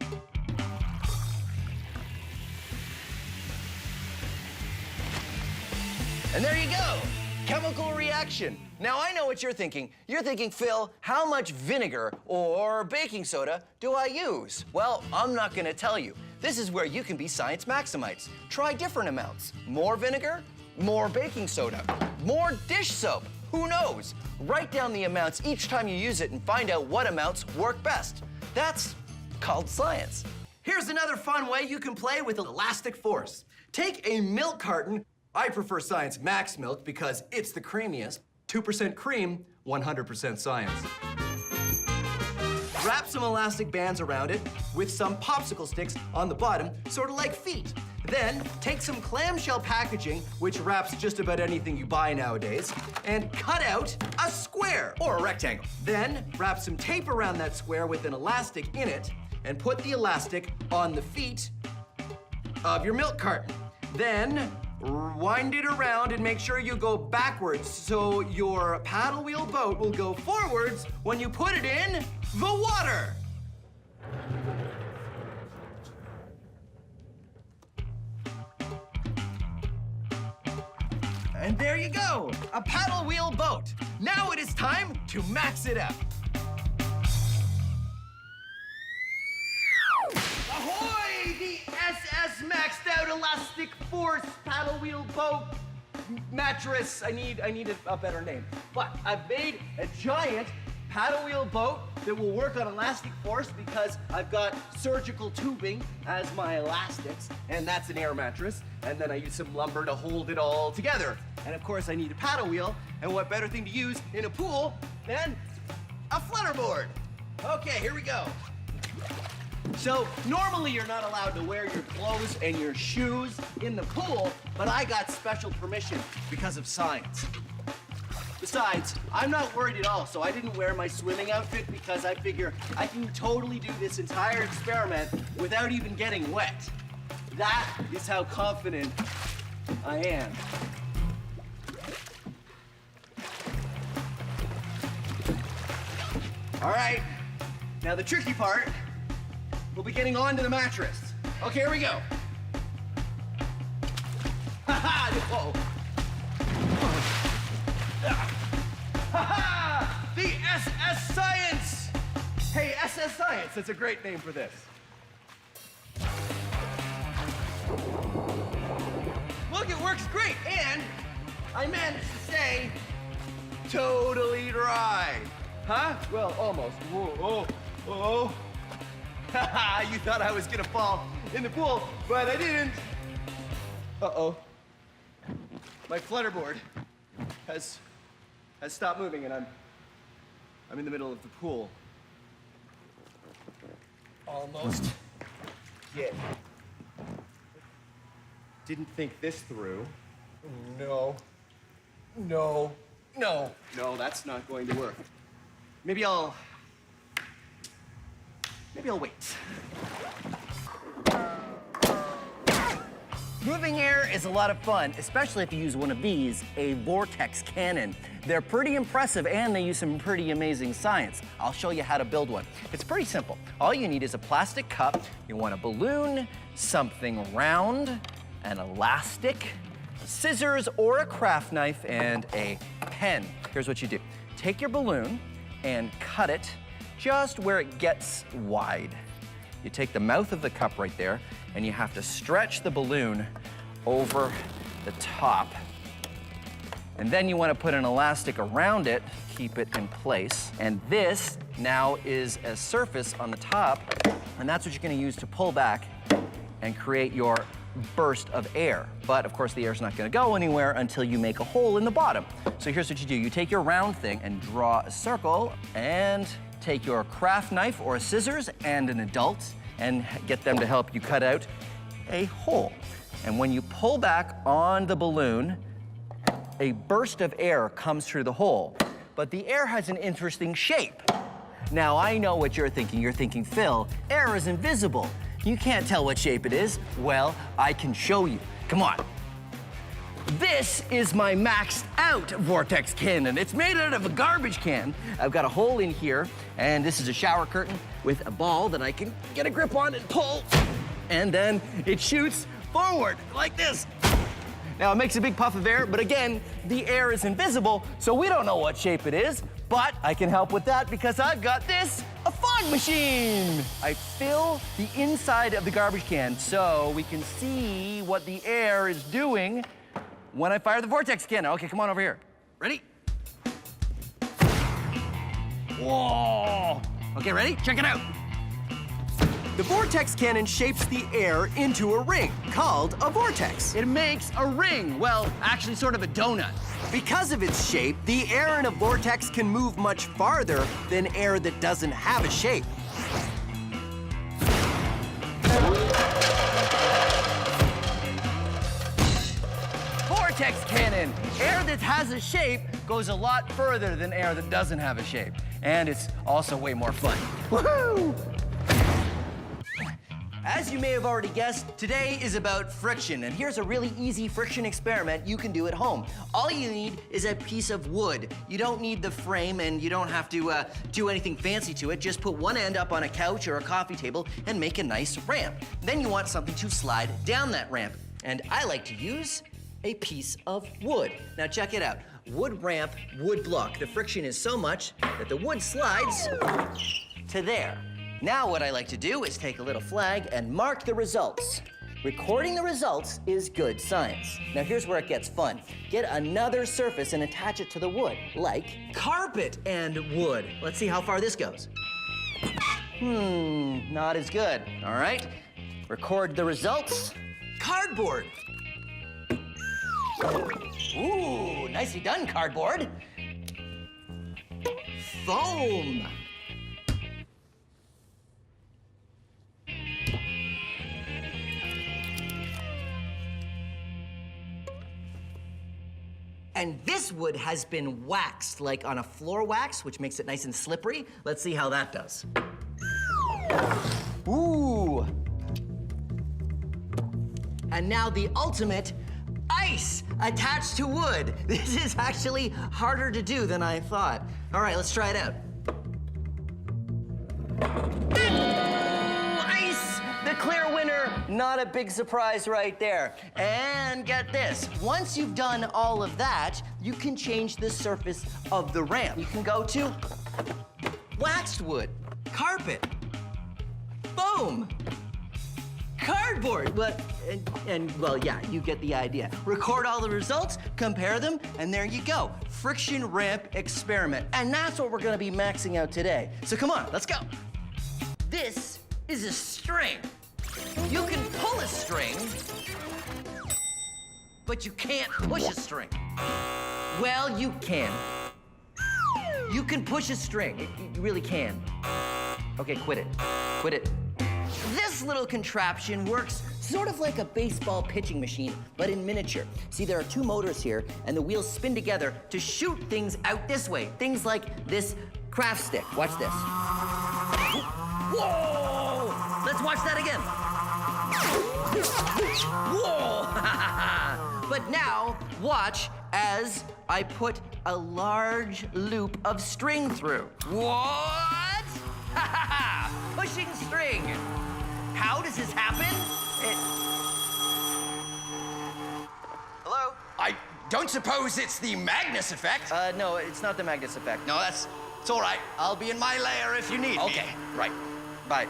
And there you go, chemical reaction. Now, I know what you're thinking. You're thinking, Phil, how much vinegar or baking soda do I use? Well, I'm not gonna tell you. This is where you can be science maximites. Try different amounts. More vinegar, more baking soda, more dish soap. Who knows? Write down the amounts each time you use it and find out what amounts work best. That's called science. Here's another fun way you can play with elastic force. Take a milk carton. I prefer Science Max Milk because it's the creamiest. 2% cream, 100% science. Wrap some elastic bands around it with some popsicle sticks on the bottom, sort of like feet. Then take some clamshell packaging, which wraps just about anything you buy nowadays, and cut out a square or a rectangle. Then wrap some tape around that square with an elastic in it and put the elastic on the feet of your milk carton. Then wind it around and make sure you go backwards so your paddle wheel boat will go forwards when you put it in the water. And there you go, a paddle wheel boat. Now it is time to max it out. Ahoy, the SS maxed out elastic force paddle wheel boat mattress. I need a better name. But I've made a giant paddle wheel boat that will work on elastic force because I've got surgical tubing as my elastics, and that's an air mattress. And then I use some lumber to hold it all together. And of course I need a paddle wheel, and what better thing to use in a pool than a flutterboard? Okay, here we go. So normally you're not allowed to wear your clothes and your shoes in the pool, but I got special permission because of science. Besides, I'm not worried at all, so I didn't wear my swimming outfit because I figure I can totally do this entire experiment without even getting wet. That is how confident I am. All right, now the tricky part, we'll be getting onto the mattress. Okay, here we go. Ha-ha! Whoa. Ha-ha! The SS Science! Hey, Access science, that's a great name for this. Look, it works great, and I managed to stay totally dry. Huh? Well, almost. Whoa, oh. Haha, you thought I was gonna fall in the pool, but I didn't. Uh-oh. My flutterboard has stopped moving, and I'm in the middle of the pool. Almost. Yeah. Didn't think this through. No, that's not going to work. Maybe I'll wait. Moving air is a lot of fun, especially if you use one of these, a vortex cannon. They're pretty impressive and they use some pretty amazing science. I'll show you how to build one. It's pretty simple. All you need is a plastic cup, you want a balloon, something round, an elastic, scissors or a craft knife, and a pen. Here's what you do. Take your balloon and cut it just where it gets wide. You take the mouth of the cup right there, and you have to stretch the balloon over the top. And then you want to put an elastic around it, keep it in place. And this now is a surface on the top, and that's what you're going to use to pull back and create your burst of air. But of course the air's not going to go anywhere until you make a hole in the bottom. So here's what you do. You take your round thing and draw a circle, and take your craft knife or a scissors and an adult and get them to help you cut out a hole. And when you pull back on the balloon, a burst of air comes through the hole. But the air has an interesting shape. Now I know what you're thinking. You're thinking, Phil, air is invisible. You can't tell what shape it is. Well, I can show you. Come on. This is my maxed out vortex cannon. It's made out of a garbage can. I've got a hole in here, and this is a shower curtain with a ball that I can get a grip on and pull. And then it shoots forward like this. Now it makes a big puff of air, but again, the air is invisible, so we don't know what shape it is, but I can help with that because I've got this, a fog machine. I fill the inside of the garbage can so we can see what the air is doing when I fire the vortex cannon. Okay, come on over here. Ready? Whoa! Okay, ready? Check it out. The vortex cannon shapes the air into a ring called a vortex. It makes a ring, well, actually sort of a donut. Because of its shape, the air in a vortex can move much farther than air that doesn't have a shape. Vortex cannon. Air that has a shape goes a lot further than air that doesn't have a shape. And it's also way more fun. Woohoo! As you may have already guessed, today is about friction, and here's a really easy friction experiment you can do at home. All you need is a piece of wood. You don't need the frame, and you don't have to do anything fancy to it. Just put one end up on a couch or a coffee table and make a nice ramp. Then you want something to slide down that ramp, and I like to use a piece of wood. Now check it out. Wood ramp, wood block. The friction is so much that the wood slides to there. Now what I like to do is take a little flag and mark the results. Recording the results is good science. Now here's where it gets fun. Get another surface and attach it to the wood, like carpet and wood. Let's see how far this goes. Not as good. All right, record the results. Cardboard. Ooh, nicely done, cardboard. Foam. And this wood has been waxed, like on a floor wax, which makes it nice and slippery. Let's see how that does. Ooh. And now the ultimate ice attached to wood. This is actually harder to do than I thought. All right, let's try it out. Ice! The clear winner. Not a big surprise right there. And get this, once you've done all of that, you can change the surface of the ramp. You can go to waxed wood. Carpet. Foam. Cardboard. Well, well, yeah, you get the idea. Record all the results, compare them, and there you go. Friction ramp experiment. And that's what we're gonna be maxing out today. So come on, let's go. This is a string. You can pull a string, but you can't push a string. Well, you can. You can push a string. You really can. Okay, quit it. Quit it. This little contraption works sort of like a baseball pitching machine, but in miniature. See, there are two motors here, and the wheels spin together to shoot things out this way. Things like this craft stick. Watch this. Whoa! Let's watch that again. Whoa! But now, watch as I put a large loop of string through. What? Pushing string. How does this happen? Hello? I don't suppose it's the Magnus effect? No, it's not the Magnus effect. No, it's all right. I'll be in my lair if you need me. Okay, right. Bye.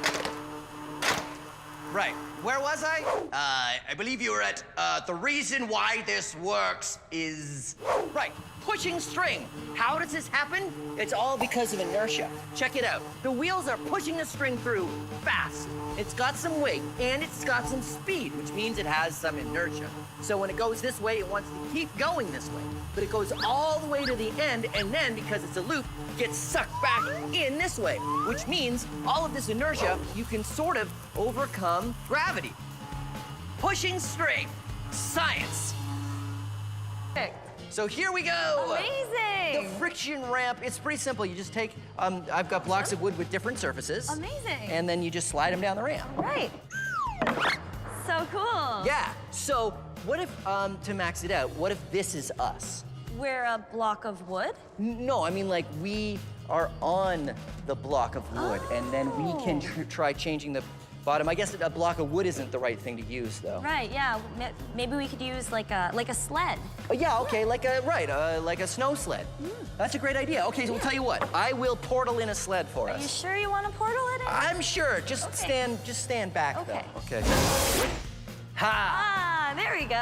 Right. Where was I? I believe you were at, the reason why this works is... Right. Pushing string. How does this happen? It's all because of inertia. Check it out. The wheels are pushing the string through fast. It's got some weight and it's got some speed, which means it has some inertia. So when it goes this way, it wants to keep going this way. But it goes all the way to the end, and then because it's a loop, gets sucked back in this way, which means all of this inertia, you can sort of overcome gravity. Pushing string. Science. So here we go. Amazing. The friction ramp, it's pretty simple. You just take, I've got blocks of wood with different surfaces. Amazing. And then you just slide them down the ramp. Right. So cool. Yeah, so what if, to max it out, what if this is us? We're a block of wood? No, I mean like we are on the block of wood and then we can try changing the bottom. I guess a block of wood isn't the right thing to use though. Right, yeah. Maybe we could use like a sled. Oh, yeah, okay, like a snow sled. That's a great idea. Okay, so we'll tell you what. I will portal in a sled for us. Are you sure you want to portal it in? I'm sure. Just stand back Okay. though. Okay. Ha! Ah, there we go.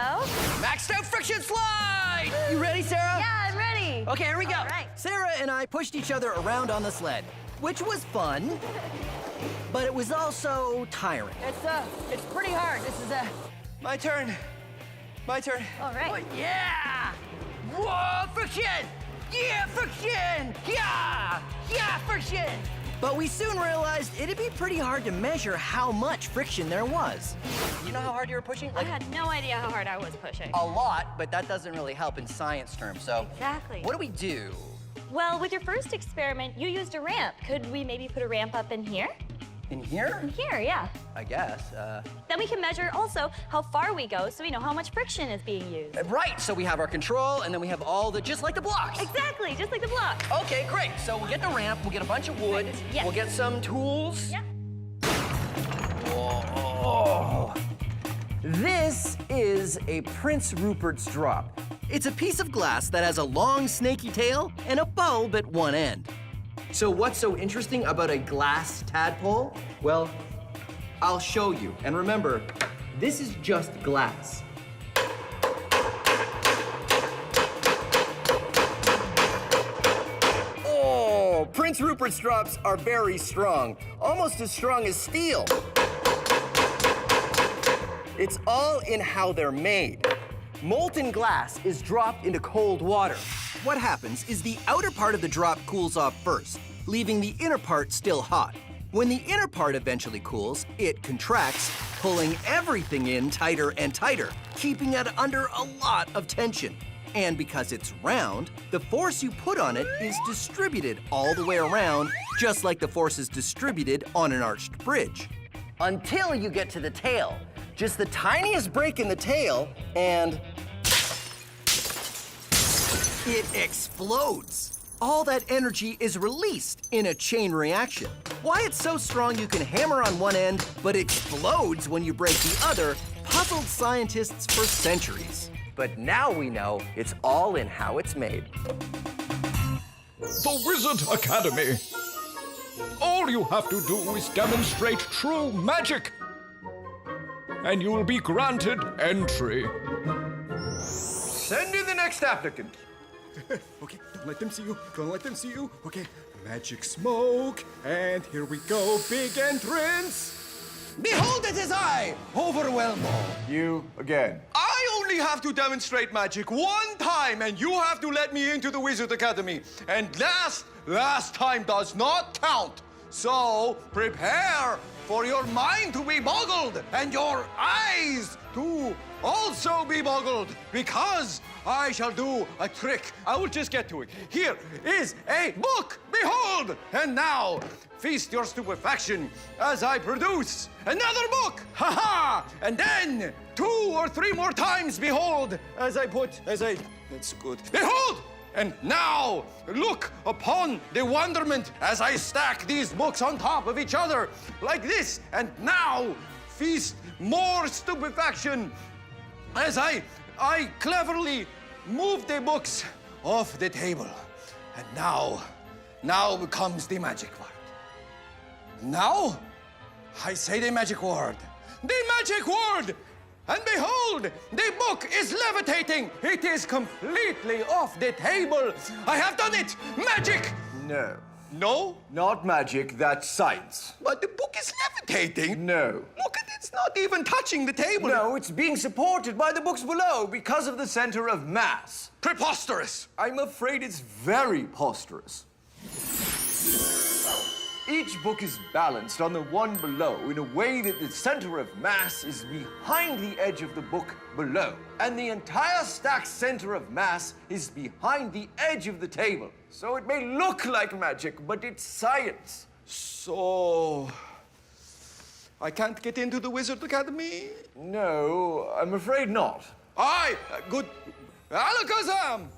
Maxed out friction slide! You ready, Sarah? Yeah, I'm ready. Okay, here we go. All right. Sarah and I pushed each other around on the sled, which was fun, but it was also tiring. It's pretty hard. This is my turn. My turn. All right. Oh, yeah! Whoa, friction! Yeah, friction! Yeah! Yeah, friction! But we soon realized it'd be pretty hard to measure how much friction there was. You know how hard you were pushing? I had no idea how hard I was pushing. A lot, but that doesn't really help in science terms. So Exactly. what do we do? Well, with your first experiment, you used a ramp. Could we maybe put a ramp up in here? In here? In here, yeah. I guess. Then we can measure also how far we go so we know how much friction is being used. Right, so we have our control, and then we have all the, just like the blocks. Exactly, just like the block. Okay, great. So we'll get the ramp, we'll get a bunch of wood, Yes. we'll get some tools. Yeah. Whoa. This is a Prince Rupert's drop. It's a piece of glass that has a long snaky tail and a bulb at one end. So what's so interesting about a glass tadpole? Well, I'll show you. And remember, this is just glass. Oh, Prince Rupert's drops are very strong, almost as strong as steel. It's all in how they're made. Molten glass is dropped into cold water. What happens is the outer part of the drop cools off first, leaving the inner part still hot. When the inner part eventually cools, it contracts, pulling everything in tighter and tighter, keeping it under a lot of tension. And because it's round, the force you put on it is distributed all the way around, just like the force is distributed on an arched bridge. Until you get to the tail. Just the tiniest break in the tail, and it explodes. All that energy is released in a chain reaction. Why it's so strong you can hammer on one end, but explodes when you break the other, puzzled scientists for centuries. But now we know it's all in how it's made. The Wizard Academy. All All you have to do is demonstrate true magic, and you will be granted entry. Send in the next applicant. Okay, don't let them see you. Don't let them see you. Okay, magic smoke. And here we go. Big entrance. Behold, it is I, Overwhelmo. You again. I only have to demonstrate magic one time, and you have to let me into the Wizard Academy. And last time does not count. So prepare for your mind to be boggled and your eyes to also be boggled, because I shall do a trick. I will just get to it. Here is a book, behold! And now, feast your stupefaction as I produce another book, ha-ha! And then 2 or 3 more times, behold, that's good. Behold! And now, look upon the wonderment as I stack these books on top of each other, like this. And now, feast more stupefaction as I cleverly move the books off the table. And now comes the magic word. Now, I say the magic word. The magic word! And behold, the book is levitating. It is completely off the table. I have done it! Magic! No. No? Not magic, that's science. But the book is levitating. No. Look at it, it's not even touching the table. No, it's being supported by the books below because of the center of mass. Preposterous. I'm afraid it's very posterous. Each book is balanced on the one below in a way that the center of mass is behind the edge of the book below. And the entire stack's center of mass is behind the edge of the table. So it may look like magic, but it's science. So, I can't get into the Wizard Academy? No, I'm afraid not. Good Alakazam!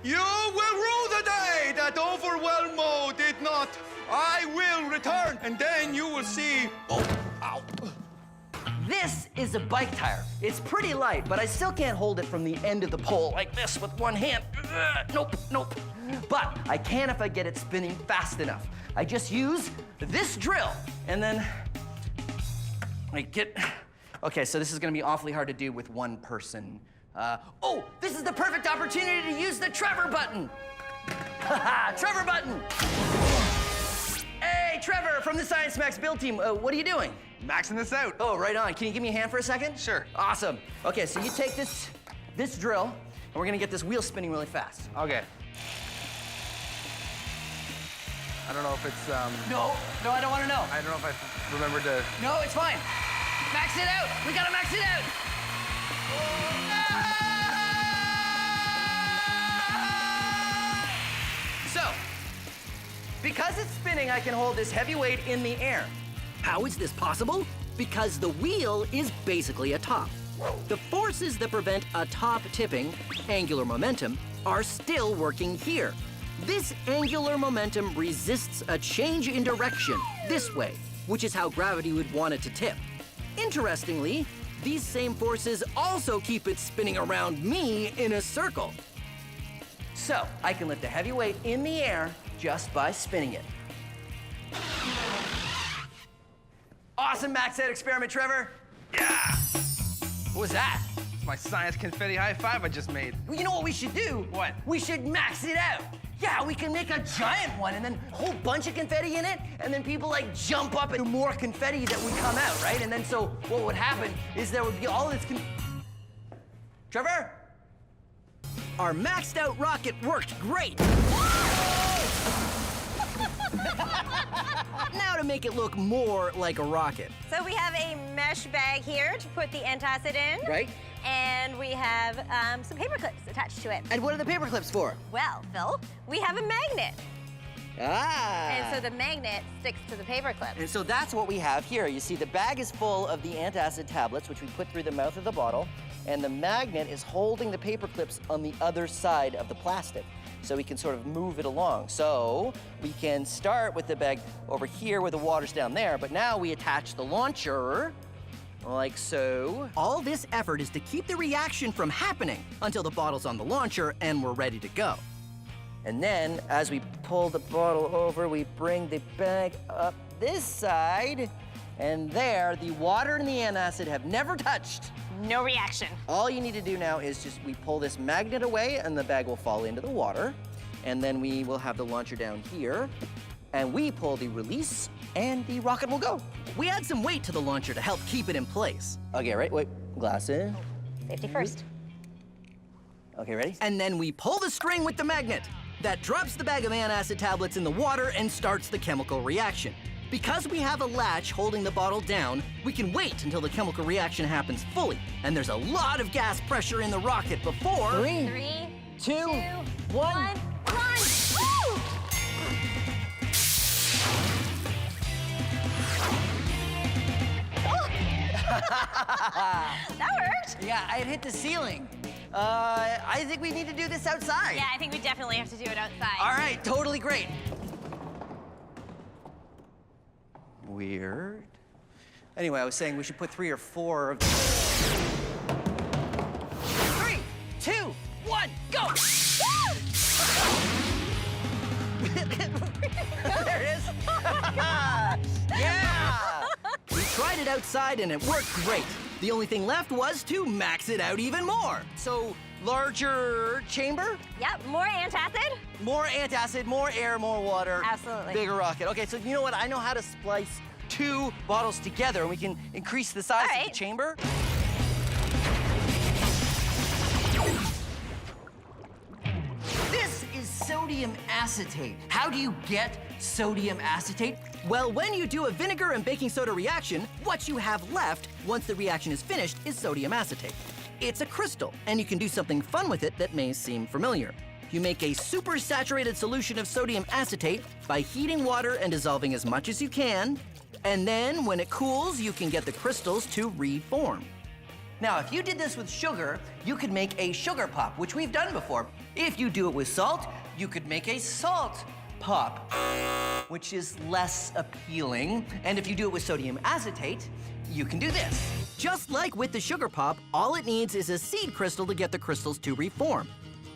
You will rue the day that Overwhelmo did not. I will return, and then you will see. Oh, ow. This is a bike tire. It's pretty light, but I still can't hold it from the end of the pole like this with one hand. Nope. But I can if I get it spinning fast enough. I just use this drill, and then I get... Okay, so this is gonna be awfully hard to do with one person. This is the perfect opportunity to use the Trevor button. Haha, Trevor button. Hey, Trevor from the Science Max build team. What are you doing? Maxing this out. Oh, right on. Can you give me a hand for a second? Sure. Awesome. Okay, so you take this drill, and we're gonna get this wheel spinning really fast. Okay. I don't know if it's, No, I don't wanna know. I don't know if I remember to... No, it's fine. Max it out. We gotta max it out. So, because it's spinning, I can hold this heavy weight in the air. How is this possible? Because the wheel is basically a top. The forces that prevent a top tipping, angular momentum, are still working here. This angular momentum resists a change in direction this way, which is how gravity would want it to tip. Interestingly, these same forces also keep it spinning around me in a circle. So, I can lift a heavy weight in the air just by spinning it. Awesome max out experiment, Trevor. Yeah! What was that? It's my science confetti high five I just made. Well, you know what we should do? What? We should max it out. Yeah, we can make a giant one and then a whole bunch of confetti in it, and then people like jump up and more confetti that would come out, right? And then so what would happen is there would be all this Trevor? Our maxed out rocket worked great. Now to make it look more like a rocket. So we have a mesh bag here to put the antacid in. Right. And we have some paper clips attached to it. And what are the paper clips for? Well, Phil, we have a magnet. Ah. And so the magnet sticks to the paper clip. And so that's what we have here. You see, the bag is full of the antacid tablets, which we put through the mouth of the bottle, and the magnet is holding the paper clips on the other side of the plastic. So we can sort of move it along. So we can start with the bag over here where the water's down there, but now we attach the launcher like so. All this effort is to keep the reaction from happening until the bottle's on the launcher and we're ready to go. And then, as we pull the bottle over, we bring the bag up this side, and there, the water and the antacid have never touched. No reaction. All you need to do now is we pull this magnet away and the bag will fall into the water. And then we will have the launcher down here. And we pull the release and the rocket will go. We add some weight to the launcher to help keep it in place. Okay, right, wait, glasses. Safety first. Okay, ready? And then we pull the string with the magnet. That drops the bag of antacid tablets in the water and starts the chemical reaction. Because we have a latch holding the bottle down, we can wait until the chemical reaction happens fully. And there's a lot of gas pressure in the rocket before... Three, two, one, launch! Woo! That worked. Yeah, I had hit the ceiling. I think we need to do this outside. Yeah, I think we definitely have to do it outside. All right, totally great. Weird. Anyway, I was saying we should put 3 or 4 of... 3, 2, 1, go! There it is. Yeah! We tried it outside and it worked great. The only thing left was to max it out even more. So, larger chamber? Yep, more antacid. More antacid, more air, more water. Absolutely. Bigger rocket. Okay, so you know what? I know how to splice 2 bottles together and we can increase the size of the chamber. This is sodium acetate. How do you get sodium acetate? Well, when you do a vinegar and baking soda reaction, what you have left, once the reaction is finished, is sodium acetate. It's a crystal, and you can do something fun with it that may seem familiar. You make a supersaturated solution of sodium acetate by heating water and dissolving as much as you can, and then when it cools, you can get the crystals to reform. Now, if you did this with sugar, you could make a sugar pop, which we've done before. If you do it with salt, you could make a salt pop, which is less appealing. And if you do it with sodium acetate, you can do this. Just like with the sugar pop, all it needs is a seed crystal to get the crystals to reform.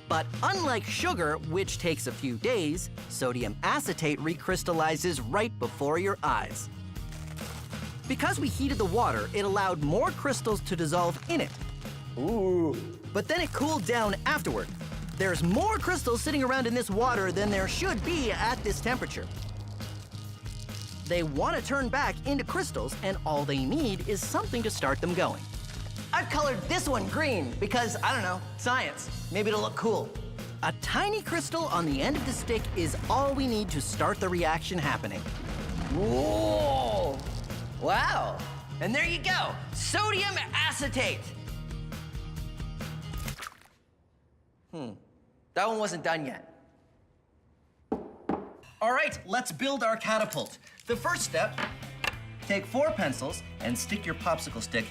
But unlike sugar, which takes a few days, sodium acetate recrystallizes right before your eyes. Because we heated the water, it allowed more crystals to dissolve in it. Ooh. But then it cooled down afterward. There's more crystals sitting around in this water than there should be at this temperature. They want to turn back into crystals, and all they need is something to start them going. I've colored this one green because, I don't know, science. Maybe it'll look cool. A tiny crystal on the end of the stick is all we need to start the reaction happening. Whoa! Wow. And there you go, sodium acetate. That one wasn't done yet. All right, let's build our catapult. The first step, take 4 pencils and stick your popsicle stick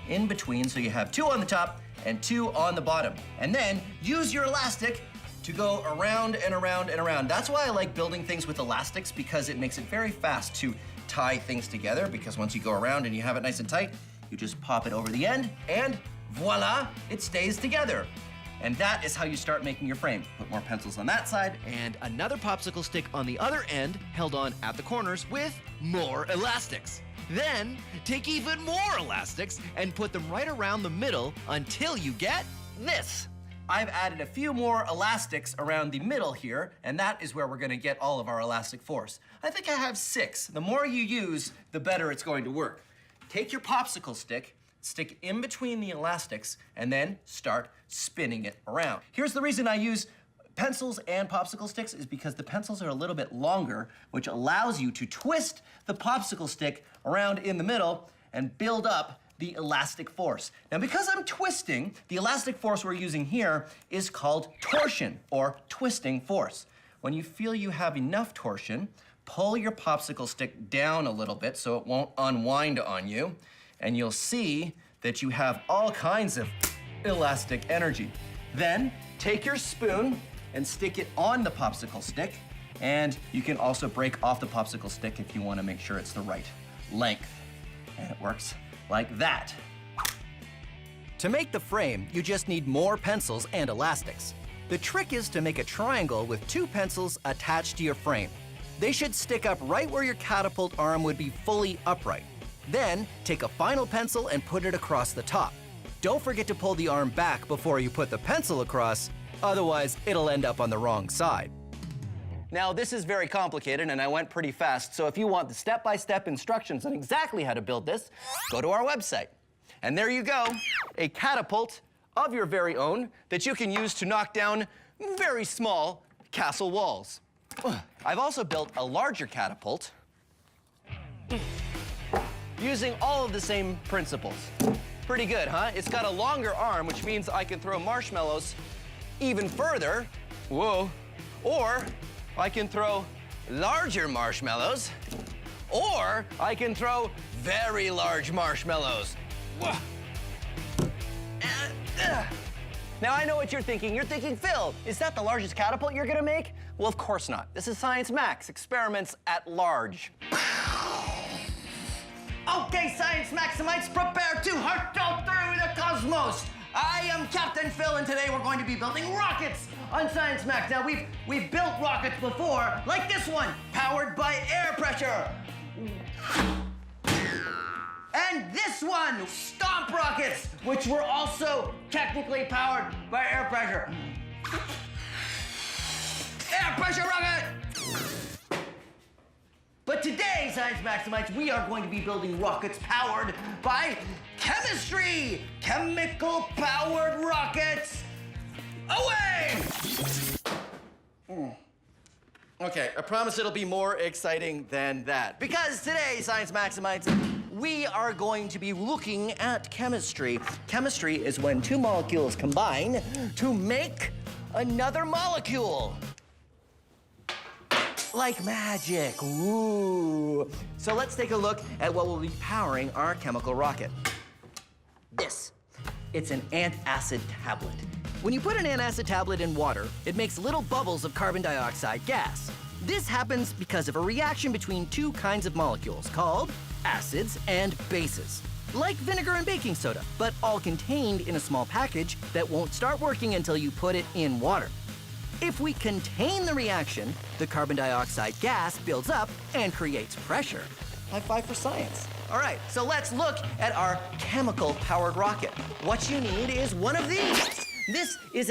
in between so you have 2 on the top and 2 on the bottom. And then use your elastic to go around and around and around. That's why I like building things with elastics, because it makes it very fast to tie things together, because once you go around and you have it nice and tight, you just pop it over the end and voila, it stays together. And that is how you start making your frame. Put more pencils on that side. And another popsicle stick on the other end, held on at the corners with more elastics. Then, take even more elastics and put them right around the middle until you get this. I've added a few more elastics around the middle here, and that is where we're gonna get all of our elastic force. I think I have 6. The more you use, the better it's going to work. Take your popsicle stick, stick it in between the elastics, and then start spinning it around. Here's the reason I use pencils and popsicle sticks is because the pencils are a little bit longer, which allows you to twist the popsicle stick around in the middle and build up the elastic force. Now, because I'm twisting, the elastic force we're using here is called torsion, or twisting force. When you feel you have enough torsion, pull your popsicle stick down a little bit so it won't unwind on you, and you'll see that you have all kinds of elastic energy. Then, take your spoon and stick it on the popsicle stick, and you can also break off the popsicle stick if you want to make sure it's the right length. And it works like that. To make the frame, you just need more pencils and elastics. The trick is to make a triangle with 2 pencils attached to your frame. They should stick up right where your catapult arm would be fully upright. Then, take a final pencil and put it across the top. Don't forget to pull the arm back before you put the pencil across, otherwise it'll end up on the wrong side. Now, this is very complicated, and I went pretty fast, so if you want the step-by-step instructions on exactly how to build this, go to our website. And there you go, a catapult of your very own that you can use to knock down very small castle walls. I've also built a larger catapult using all of the same principles. Pretty good, huh? It's got a longer arm, which means I can throw marshmallows even further. Whoa. Or I can throw larger marshmallows, or I can throw very large marshmallows. Whoa. Now, I know what you're thinking. You're thinking, Phil, is that the largest catapult you're gonna make? Well, of course not. This is Science Max, experiments at large. Okay, Science Maximites, prepare to hurtle through the cosmos. I am Captain Phil, and today we're going to be building rockets on Science Max. Now, we've built rockets before, like this one, powered by air pressure. And this one, stomp rockets, which were also technically powered by air pressure. Air pressure rocket! But today, Science Maximites, we are going to be building rockets powered by chemistry! Chemical-powered rockets! Away! Okay, I promise it'll be more exciting than that. Because today, Science Maximites, we are going to be looking at chemistry. Chemistry is when two molecules combine to make another molecule. Like magic, ooh. So let's take a look at what will be powering our chemical rocket. This, it's an antacid tablet. When you put an antacid tablet in water, it makes little bubbles of carbon dioxide gas. This happens because of a reaction between two kinds of molecules called acids and bases. Like vinegar and baking soda, but all contained in a small package that won't start working until you put it in water. If we contain the reaction, the carbon dioxide gas builds up and creates pressure. High five for science. All right, so let's look at our chemical-powered rocket. What you need is one of these. This is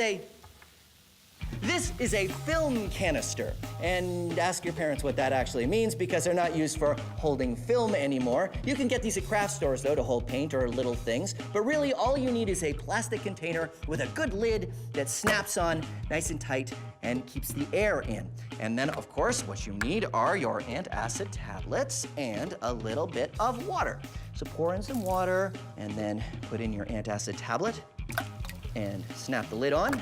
a film canister. And ask your parents what that actually means, because they're not used for holding film anymore. You can get these at craft stores, though, to hold paint or little things. But really, all you need is a plastic container with a good lid that snaps on nice and tight and keeps the air in. And then, of course, what you need are your antacid tablets and a little bit of water. So pour in some water and then put in your antacid tablet and snap the lid on.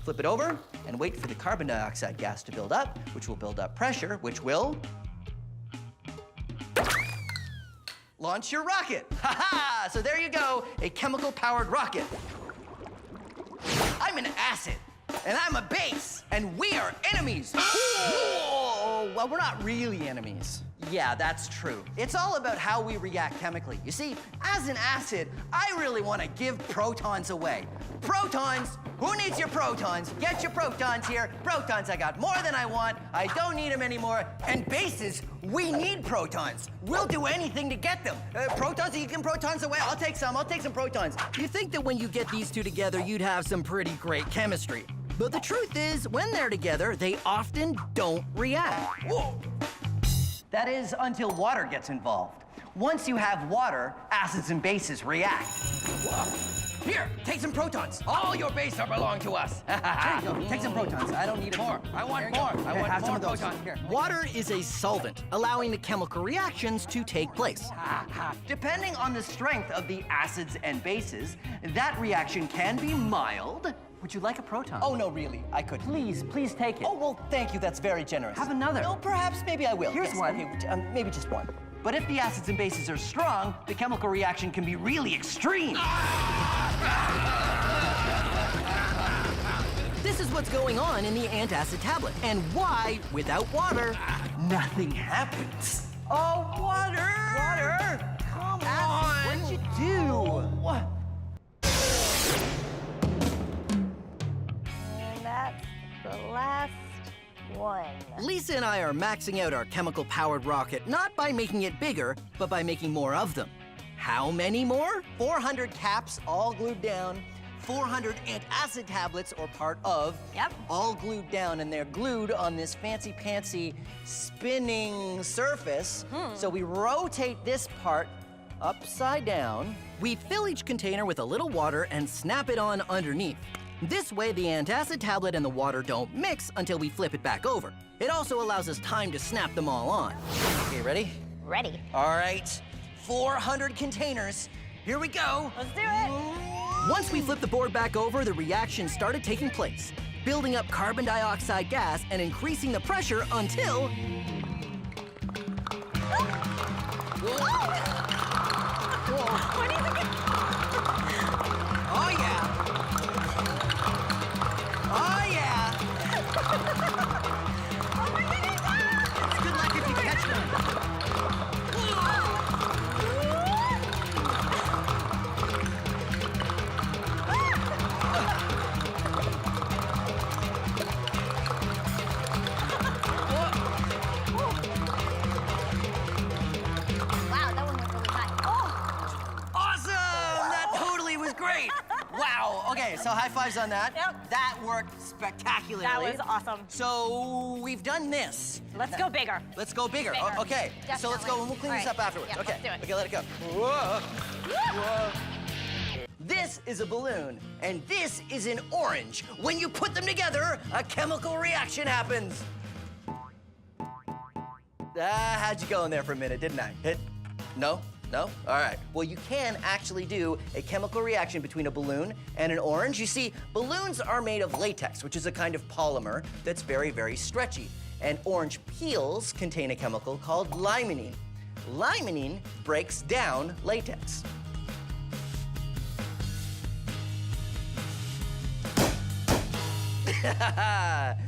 Flip it over and wait for the carbon dioxide gas to build up, which will build up pressure, which will launch your rocket. Ha-ha! So there you go, a chemical-powered rocket. I'm an acid, and I'm a base, and we are enemies. Whoa! Well, we're not really enemies. Yeah, that's true. It's all about how we react chemically. You see, as an acid, I really want to give protons away. Protons? Who needs your protons? Get your protons here. Protons, I got more than I want. I don't need them anymore. And bases, we need protons. We'll do anything to get them. Protons, you can protons away. I'll take some protons. You think that when you get these two together, you'd have some pretty great chemistry. But the truth is, when they're together, they often don't react. Whoa. That is until water gets involved. Once you have water, acids and bases react. Whoa. Here, take some protons. All your bases belong to us. Here you go. Take some protons. I don't need more. I want more. I want more protons. Here. Water is a solvent, allowing the chemical reactions to take place. Depending on the strength of the acids and bases, that reaction can be mild. Would you like a proton? Oh, no, really. I could. Please take it. Oh, well, thank you. That's very generous. Have another. No, perhaps, maybe I will. Here's one. Okay, maybe just one. But if the acids and bases are strong, the chemical reaction can be really extreme. This is what's going on in the antacid tablet, and why, without water, nothing happens. Oh, water! Water! Come on! What'd you do? What? And that's the last 1. Lisa and I are maxing out our chemical-powered rocket not by making it bigger, but by making more of them. How many more? 400 caps all glued down, 400 antacid tablets or part of, Yep. all glued down, and they're glued on this fancy-pantsy spinning surface. So we rotate this part upside down. We fill each container with a little water and snap it on underneath. This way, the antacid tablet and the water don't mix until we flip it back over. It also allows us time to snap them all on. Okay, ready? Ready. All right, 400 containers. Here we go. Let's do it. Once we flipped the board back over, the reaction started taking place, building up carbon dioxide gas and increasing the pressure until... What do you think? Oh, yeah. Oh, yeah. Oh my goodness! It's good luck if you catch them. Wow, that one went really high. Awesome! That totally was great. Wow. Okay, so high fives on that. Yep. That worked spectacularly. That was awesome. So we've done this. Let's go bigger. Let's go bigger. Bigger. Okay. So let's go and we'll clean this up afterwards. Yeah, okay. let's do it. Okay, let it go. Whoa. Whoa. This is a balloon, and this is an orange. When you put them together, a chemical reaction happens. How'd you go in there for a minute, didn't I? No? No? All right. Well, you can actually do a chemical reaction between a balloon and an orange. You see, balloons are made of latex, which is a kind of polymer that's very, very stretchy. And orange peels contain a chemical called limonene. Limonene breaks down latex.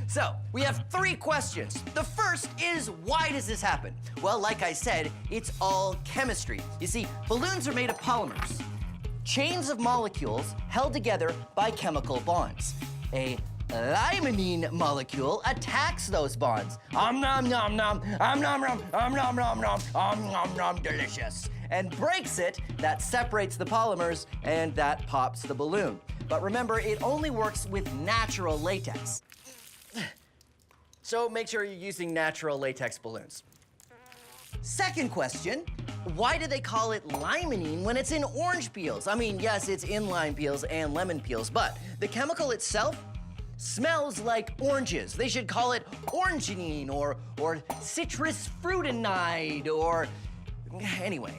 So, we have 3 questions. The first is, why does this happen? Well, like I said, it's all chemistry. You see, balloons are made of polymers, chains of molecules held together by chemical bonds. A limonene molecule attacks those bonds. Nom nom nom, nom nom nom, nom nom nom, delicious. And breaks it, that separates the polymers, and that pops the balloon. But remember, it only works with natural latex. So make sure you're using natural latex balloons. Second question, why do they call it limonene when it's in orange peels? I mean, yes, it's in lime peels and lemon peels, but the chemical itself smells like oranges. They should call it orangenine or citrus fruitinide or... Anyway,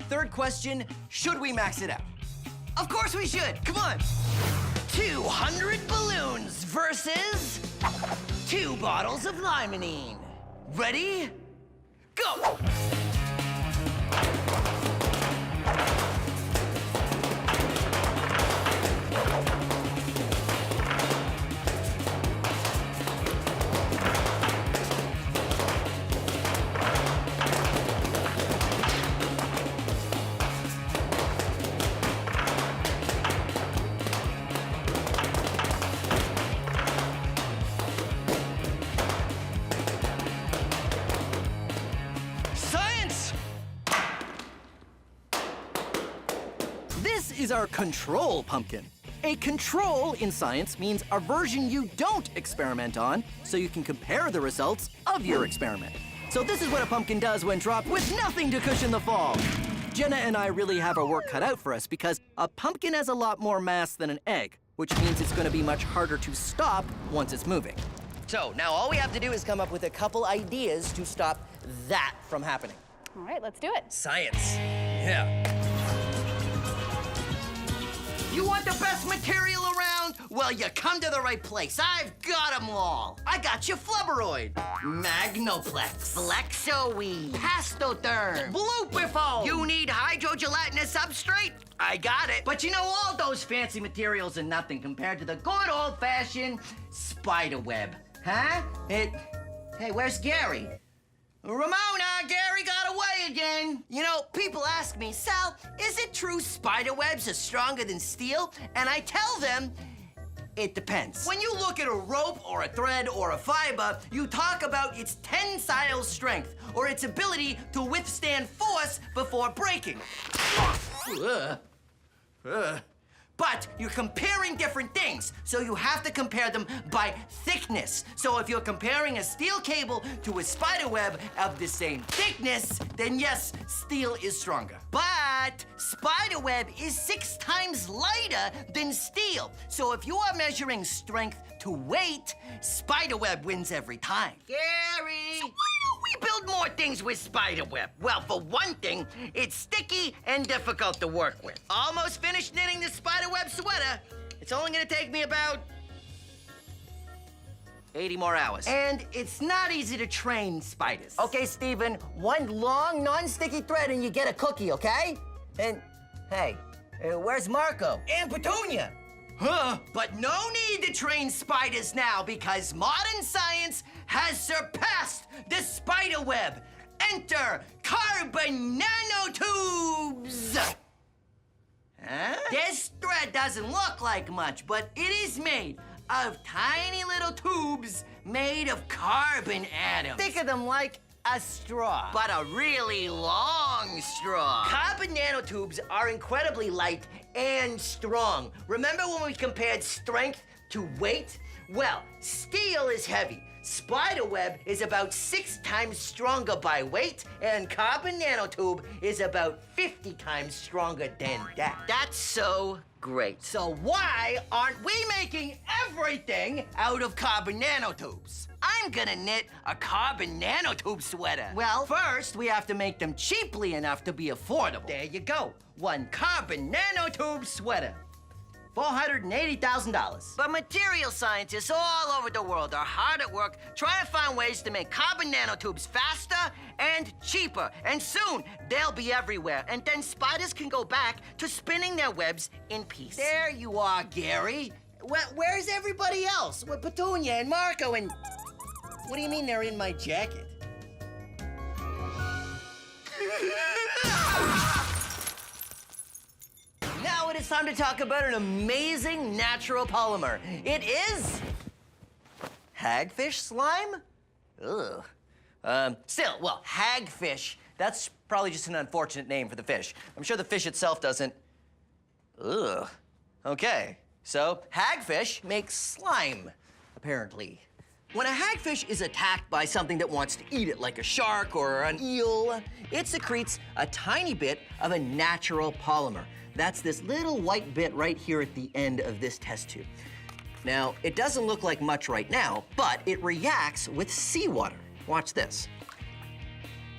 third question, should we max it out? Of course we should, come on. 200 balloons versus 2 bottles of limonene. Ready? Go! This is our control pumpkin. A control in science means a version you don't experiment on, so you can compare the results of your experiment. So this is what a pumpkin does when dropped with nothing to cushion the fall. Jenna and I really have our work cut out for us because a pumpkin has a lot more mass than an egg, which means it's going to be much harder to stop once it's moving. So now all we have to do is come up with a couple ideas to stop that from happening. All right, let's do it. Science. Yeah. You want the best material around? Well, you come to the right place. I've got them all. I got you flubberoid, magnoplex, flexoweed, pastotherm, bluebifoam. You need hydrogelatinous substrate? I got it. But you know, all those fancy materials are nothing compared to the good old-fashioned spider web. Huh? Hey, where's Gary? Ramona, Gary got away again. You know, people ask me, Sal, is it true spider webs are stronger than steel? And I tell them, It depends. When you look at a rope or a thread or a fiber, you talk about its tensile strength or its ability to withstand force before breaking. But you're comparing different things, so you have to compare them by thickness. So if you're comparing a steel cable to a spider web of the same thickness, then yes, steel is stronger. But spider web is 6 times lighter than steel. So if you are measuring strength to weight, spider web wins every time. Gary! So why don't we build more things with spider web? Well, for one thing, it's sticky and difficult to work with. Almost finished knitting this spider web sweater. It's only gonna take me about 80 more hours. And it's not easy to train spiders. Okay, Steven, one long, non-sticky thread and you get a cookie, okay? And, hey, where's Marco? And Petunia. Huh? But no need to train spiders now because modern science has surpassed the spider web. Enter carbon nanotubes. Huh? This thread doesn't look like much, but it is made of tiny little tubes made of carbon atoms. Think of them like a straw, but a really long straw. Carbon nanotubes are incredibly light and strong. Remember when we compared strength to weight? Well, steel is heavy. Spiderweb is about 6 times stronger by weight, and carbon nanotube is about 50 times stronger than that. That's so great. So why aren't we making everything out of carbon nanotubes? I'm gonna knit a carbon nanotube sweater. Well, first we have to make them cheaply enough to be affordable. There you go. One carbon nanotube sweater. $480,000. But material scientists all over the world are hard at work trying to find ways to make carbon nanotubes faster and cheaper. And soon, they'll be everywhere. And then spiders can go back to spinning their webs in peace. There you are, Gary. Where's everybody else? With Petunia and Marco and... What do you mean they're in my jacket? Now it is time to talk about an amazing natural polymer. It is hagfish slime? Ugh. Well, hagfish, that's probably just an unfortunate name for the fish. I'm sure the fish itself doesn't. Ugh. Okay, so hagfish makes slime, apparently. When a hagfish is attacked by something that wants to eat it, like a shark or an eel, it secretes a tiny bit of a natural polymer. That's this little white bit right here at the end of this test tube. Now, it doesn't look like much right now, but it reacts with seawater. Watch this.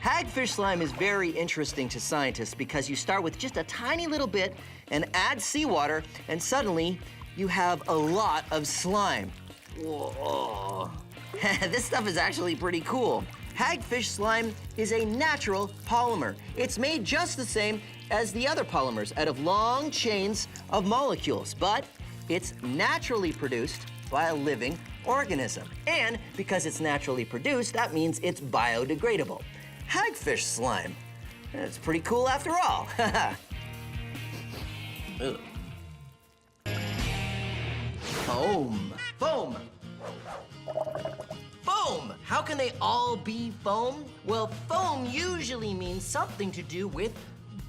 Hagfish slime is very interesting to scientists because you start with just a tiny little bit and add seawater, and suddenly you have a lot of slime. Whoa. This stuff is actually pretty cool. Hagfish slime is a natural polymer. It's made just the same as the other polymers out of long chains of molecules, but it's naturally produced by a living organism. And because it's naturally produced, that means it's biodegradable. Hagfish slime. It's pretty cool after all. Foam. Foam. Foam. How can they all be foam? Well, foam usually means something to do with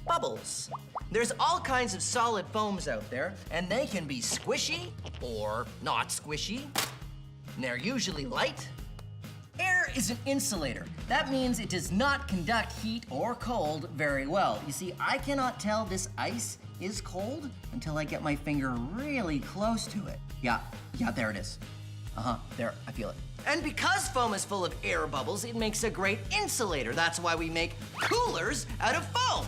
bubbles. There's all kinds of solid foams out there, and they can be squishy or not squishy. And they're usually light. Air is an insulator. That means it does not conduct heat or cold very well. You see, I cannot tell this ice is cold until I get my finger really close to it. Yeah, there it is. There, I feel it. And because foam is full of air bubbles, it makes a great insulator. That's why we make coolers out of foam.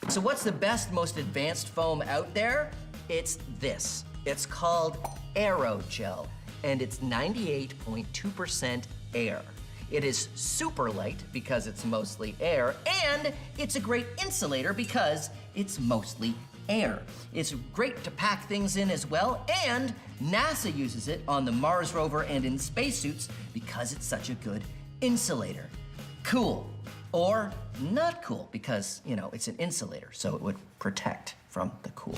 So what's the best, most advanced foam out there? It's this. It's called aerogel, and it's 98.2% air. It is super light because it's mostly air, and it's a great insulator because it's mostly air. It's great to pack things in as well, and NASA uses it on the Mars rover and in spacesuits because it's such a good insulator. Cool. Or not cool, because, you know, it's an insulator, so it would protect from the cool.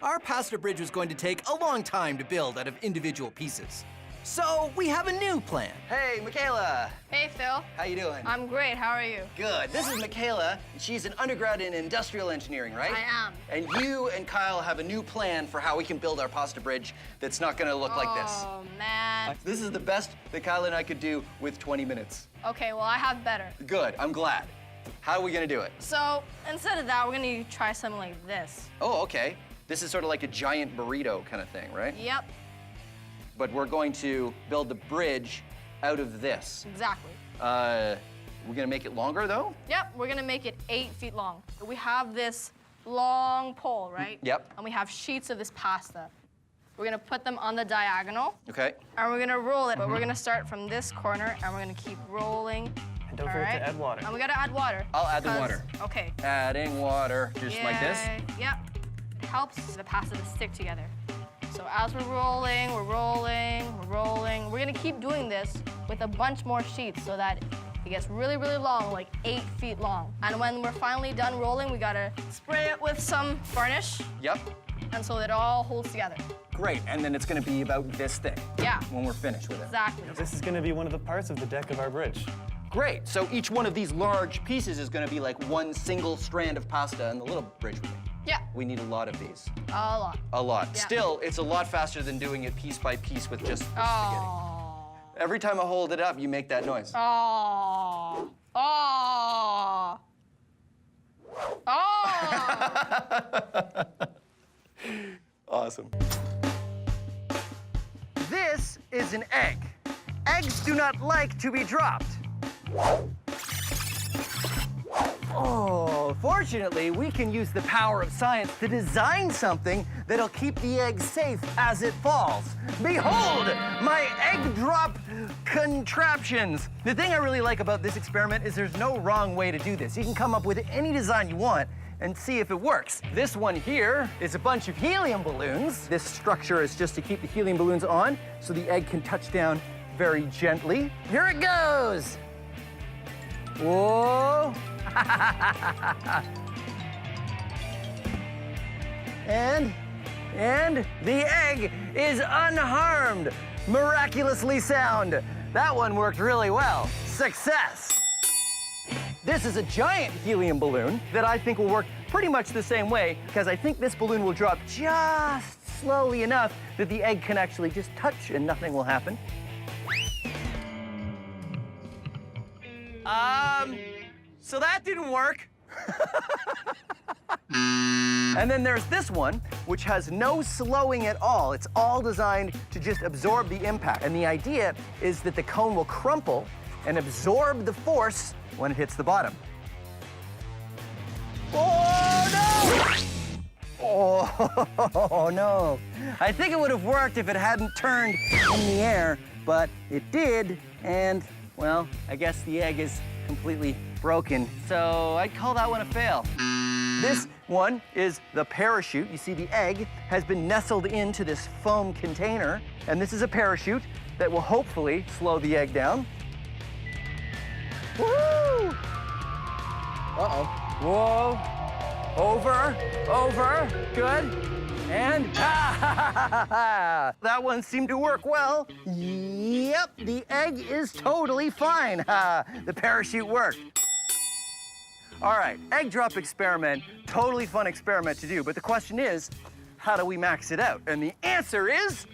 our pasta bridge was going to take a long time to build out of individual pieces. So we have a new plan. Hey, Michaela. Hey, Phil. How you doing? I'm great. How are you? Good. This is Michaela. She's an undergrad in industrial engineering, right? I am. And you and Kyle have a new plan for how we can build our pasta bridge that's not gonna look like this. Oh, man. This is the best that Kyle and I could do with 20 minutes. Okay, well, I have better. Good, I'm glad. How are we gonna do it? So, instead of that, we're gonna try something like this. Oh, okay. This is sort of like a giant burrito kind of thing, right? Yep, But we're going to build the bridge out of this. exactly. We're gonna make it longer, though? Yep, we're gonna make it 8 feet long. We have this long pole, right? Yep. And we have sheets of this pasta. We're gonna put them on the diagonal, Okay. and we're gonna roll it, but we're gonna start from this corner, and we're gonna keep rolling. And don't All forget right? to add water. And we gotta add water. I'll add the 'cause- water. Okay. Adding water, just like this? Yep. It helps the pasta to stick together. So as we're rolling, we're rolling, we're rolling. We're gonna keep doing this with a bunch more sheets so that it gets really, really long, like 8 feet long. And when we're finally done rolling, we gotta spray it with some varnish, Yep. and so that it all holds together. Great, and then it's gonna be about this thick Yeah, when we're finished with it. exactly. This is going to be one of the parts of the deck of our bridge. Great, so each one of these large pieces is gonna be like one single strand of pasta, and the little bridge will be. Yeah, We need a lot of these. a lot. A lot. Yeah. Still, it's a lot faster than doing it piece by piece with just the spaghetti. Oh. Every time I hold it up, you make that noise. Oh. Oh. Oh. Awesome. This is an egg. Eggs do not like to be dropped. Oh, fortunately, we can use the power of science to design something that'll keep the egg safe as it falls. Behold, my egg drop contraptions. The thing I really like about this experiment is there's no wrong way to do this. You can come up with any design you want and see if it works. This one here is a bunch of helium balloons. This structure is just to keep the helium balloons on so the egg can touch down very gently. Here it goes. Whoa. and the egg is unharmed, miraculously sound. That one worked really well. Success. This is a giant helium balloon that I think will work pretty much the same way because I think this balloon will drop just slowly enough that the egg can actually just touch and nothing will happen. So that didn't work. And then there's this one, which has no slowing at all. It's all designed to just absorb the impact. And the idea is that the cone will crumple and absorb the force when it hits the bottom. Oh, no! Oh, no. I think it would have worked if it hadn't turned in the air, but it did, and, well, I guess the egg is completely broken. So I'd call that one a fail. This one is the parachute. You see the egg has been nestled into this foam container, and this is a parachute that will hopefully slow the egg down. Woo! Uh-oh. Whoa. Over, good. And that one seemed to work well. Yep, the egg is totally fine. The parachute worked. All right, egg drop experiment, totally fun experiment to do, but the question is, how do we max it out? And the answer is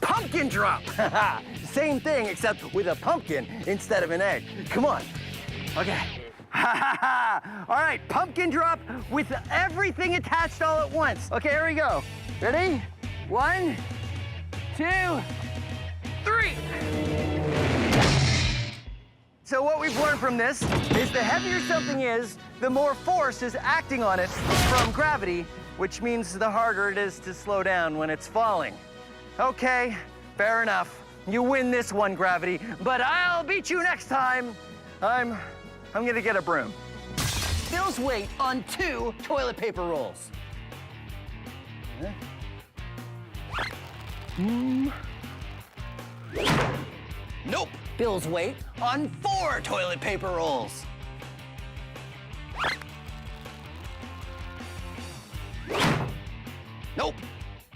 pumpkin drop. Same thing, except with a pumpkin instead of an egg. Come on. Okay. All right, pumpkin drop with everything attached all at once. Okay, here we go. Ready? 1, 2, 3. So what we've learned from this is the heavier something is, the more force is acting on it from gravity, which means the harder it is to slow down when it's falling. Okay, fair enough. You win this one, gravity, but I'll beat you next time. I'm gonna get a broom. Phil's weight on 2 toilet paper rolls. Nope. Bill's weight on 4 toilet paper rolls. Nope.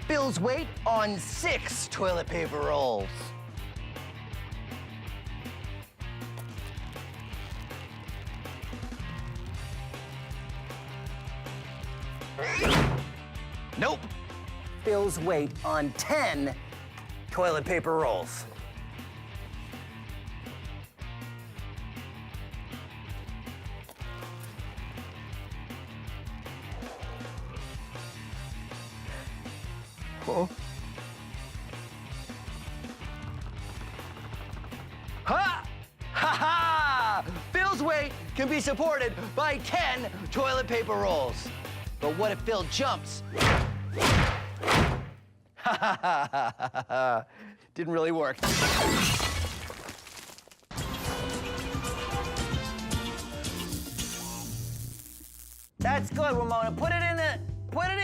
Phil's weight on 6 toilet paper rolls. Nope. Phil's weight on 10 toilet paper rolls. Uh-oh. Ha! Ha ha! Phil's weight can be supported by 10 toilet paper rolls. But what if Phil jumps? Ha ha ha ha ha! Didn't really work. That's good, Ramona. Put it in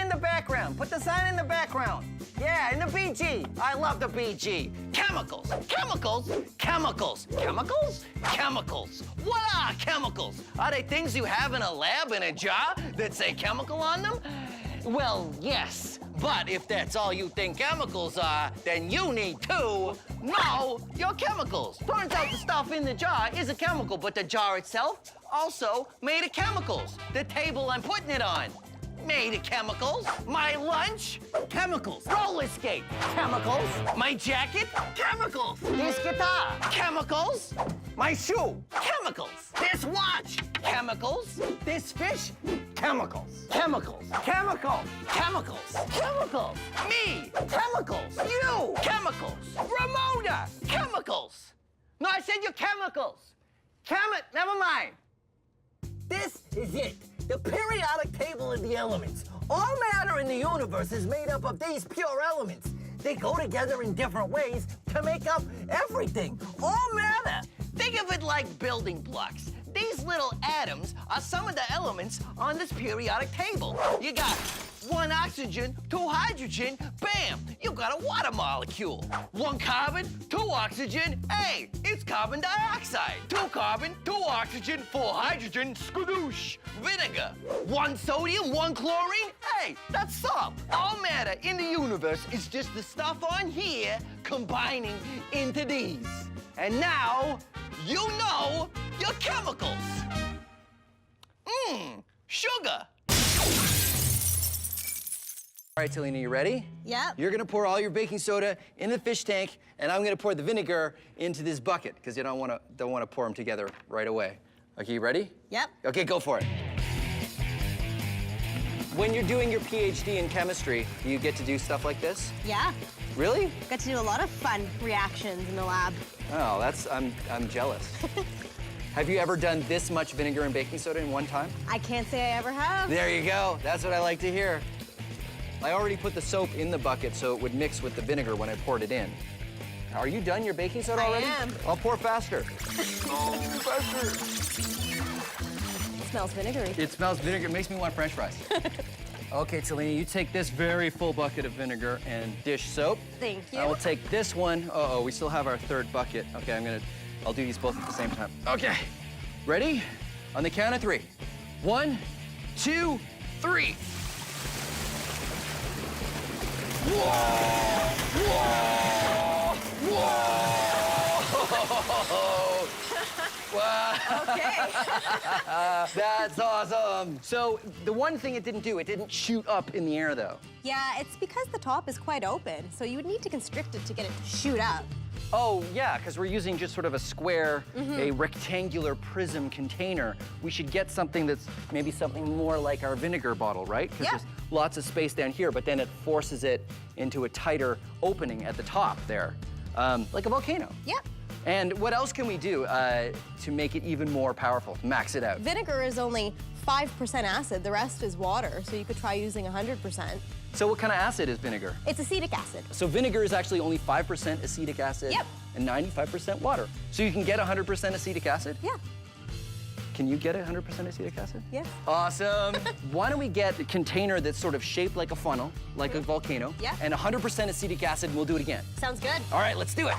the background. Put the sign in the background. Yeah, in the BG. I love the BG. Chemicals. Chemicals. Chemicals. Chemicals? Chemicals. What are chemicals? Are they things you have in a lab in a jar that say chemical on them? Well, yes. But if that's all you think chemicals are, then you need to know your chemicals. Turns out the stuff in the jar is a chemical, but the jar itself also made of chemicals. The table I'm putting it on, made of chemicals. My lunch, chemicals. Roller skate, chemicals. My jacket, chemicals. This guitar, chemicals. My shoe, chemicals. This watch, chemicals. This fish, chemicals. Chemicals. Chemicals. Chemicals. Chemicals. Me, chemicals. You, chemicals. Ramona, chemicals. No, I said your chemicals. Never mind. This is it. The periodic table of the elements. All matter in the universe is made up of these pure elements. They go together in different ways to make up everything. All matter. Think of it like building blocks. These little atoms are some of the elements on this periodic table. You got 1 oxygen, 2 hydrogen, bam, you got a water molecule. 1 carbon, 2 oxygen, hey, it's carbon dioxide. 2 carbon, 2 oxygen, 4 hydrogen, skadoosh, vinegar. 1 sodium, 1 chlorine, hey, that's salt. All matter in the universe is just the stuff on here combining into these. And now, you know your chemicals. Sugar. All right, Talina, you ready? Yep. You're gonna pour all your baking soda in the fish tank, and I'm gonna pour the vinegar into this bucket, because you don't wanna pour them together right away. Okay, you ready? Yep. Okay, go for it. When you're doing your PhD in chemistry, do you get to do stuff like this? Yeah. Really? Got to do a lot of fun reactions in the lab. Oh, I'm jealous. Have you ever done this much vinegar and baking soda in one time? I can't say I ever have. There you go. That's what I like to hear. I already put the soap in the bucket so it would mix with the vinegar when I poured it in. Are you done your baking soda already? I am. I'll pour faster. Oh, faster. It smells vinegary. It smells vinegar. It makes me want French fries. Okay, Talina, you take this very full bucket of vinegar and dish soap. Thank you. I will take this one. Uh-oh, we still have our 3rd bucket. Okay, I'll do these both at the same time. Okay, ready? On the count of 3. 1, 2, 3. Whoa! Whoa! Whoa! Wow. Okay. That's awesome. So the one thing it didn't do, it didn't shoot up in the air though. Yeah, it's because the top is quite open, so you would need to constrict it to get it to shoot up. Oh, yeah, because we're using just sort of a square, a rectangular prism container. We should get something that's maybe something more like our vinegar bottle, right? Because there's lots of space down here, but then it forces it into a tighter opening at the top there, like a volcano. Yep. And what else can we do to make it even more powerful, to max it out? Vinegar is only 5% acid, the rest is water, so you could try using 100%. So what kind of acid is vinegar? It's acetic acid. So vinegar is actually only 5% acetic acid and 95% water. So you can get 100% acetic acid? Yeah. Can you get 100% acetic acid? Yes. Awesome. Why don't we get a container that's sort of shaped like a funnel, like a volcano, and 100% acetic acid, and we'll do it again. Sounds good. All right, let's do it.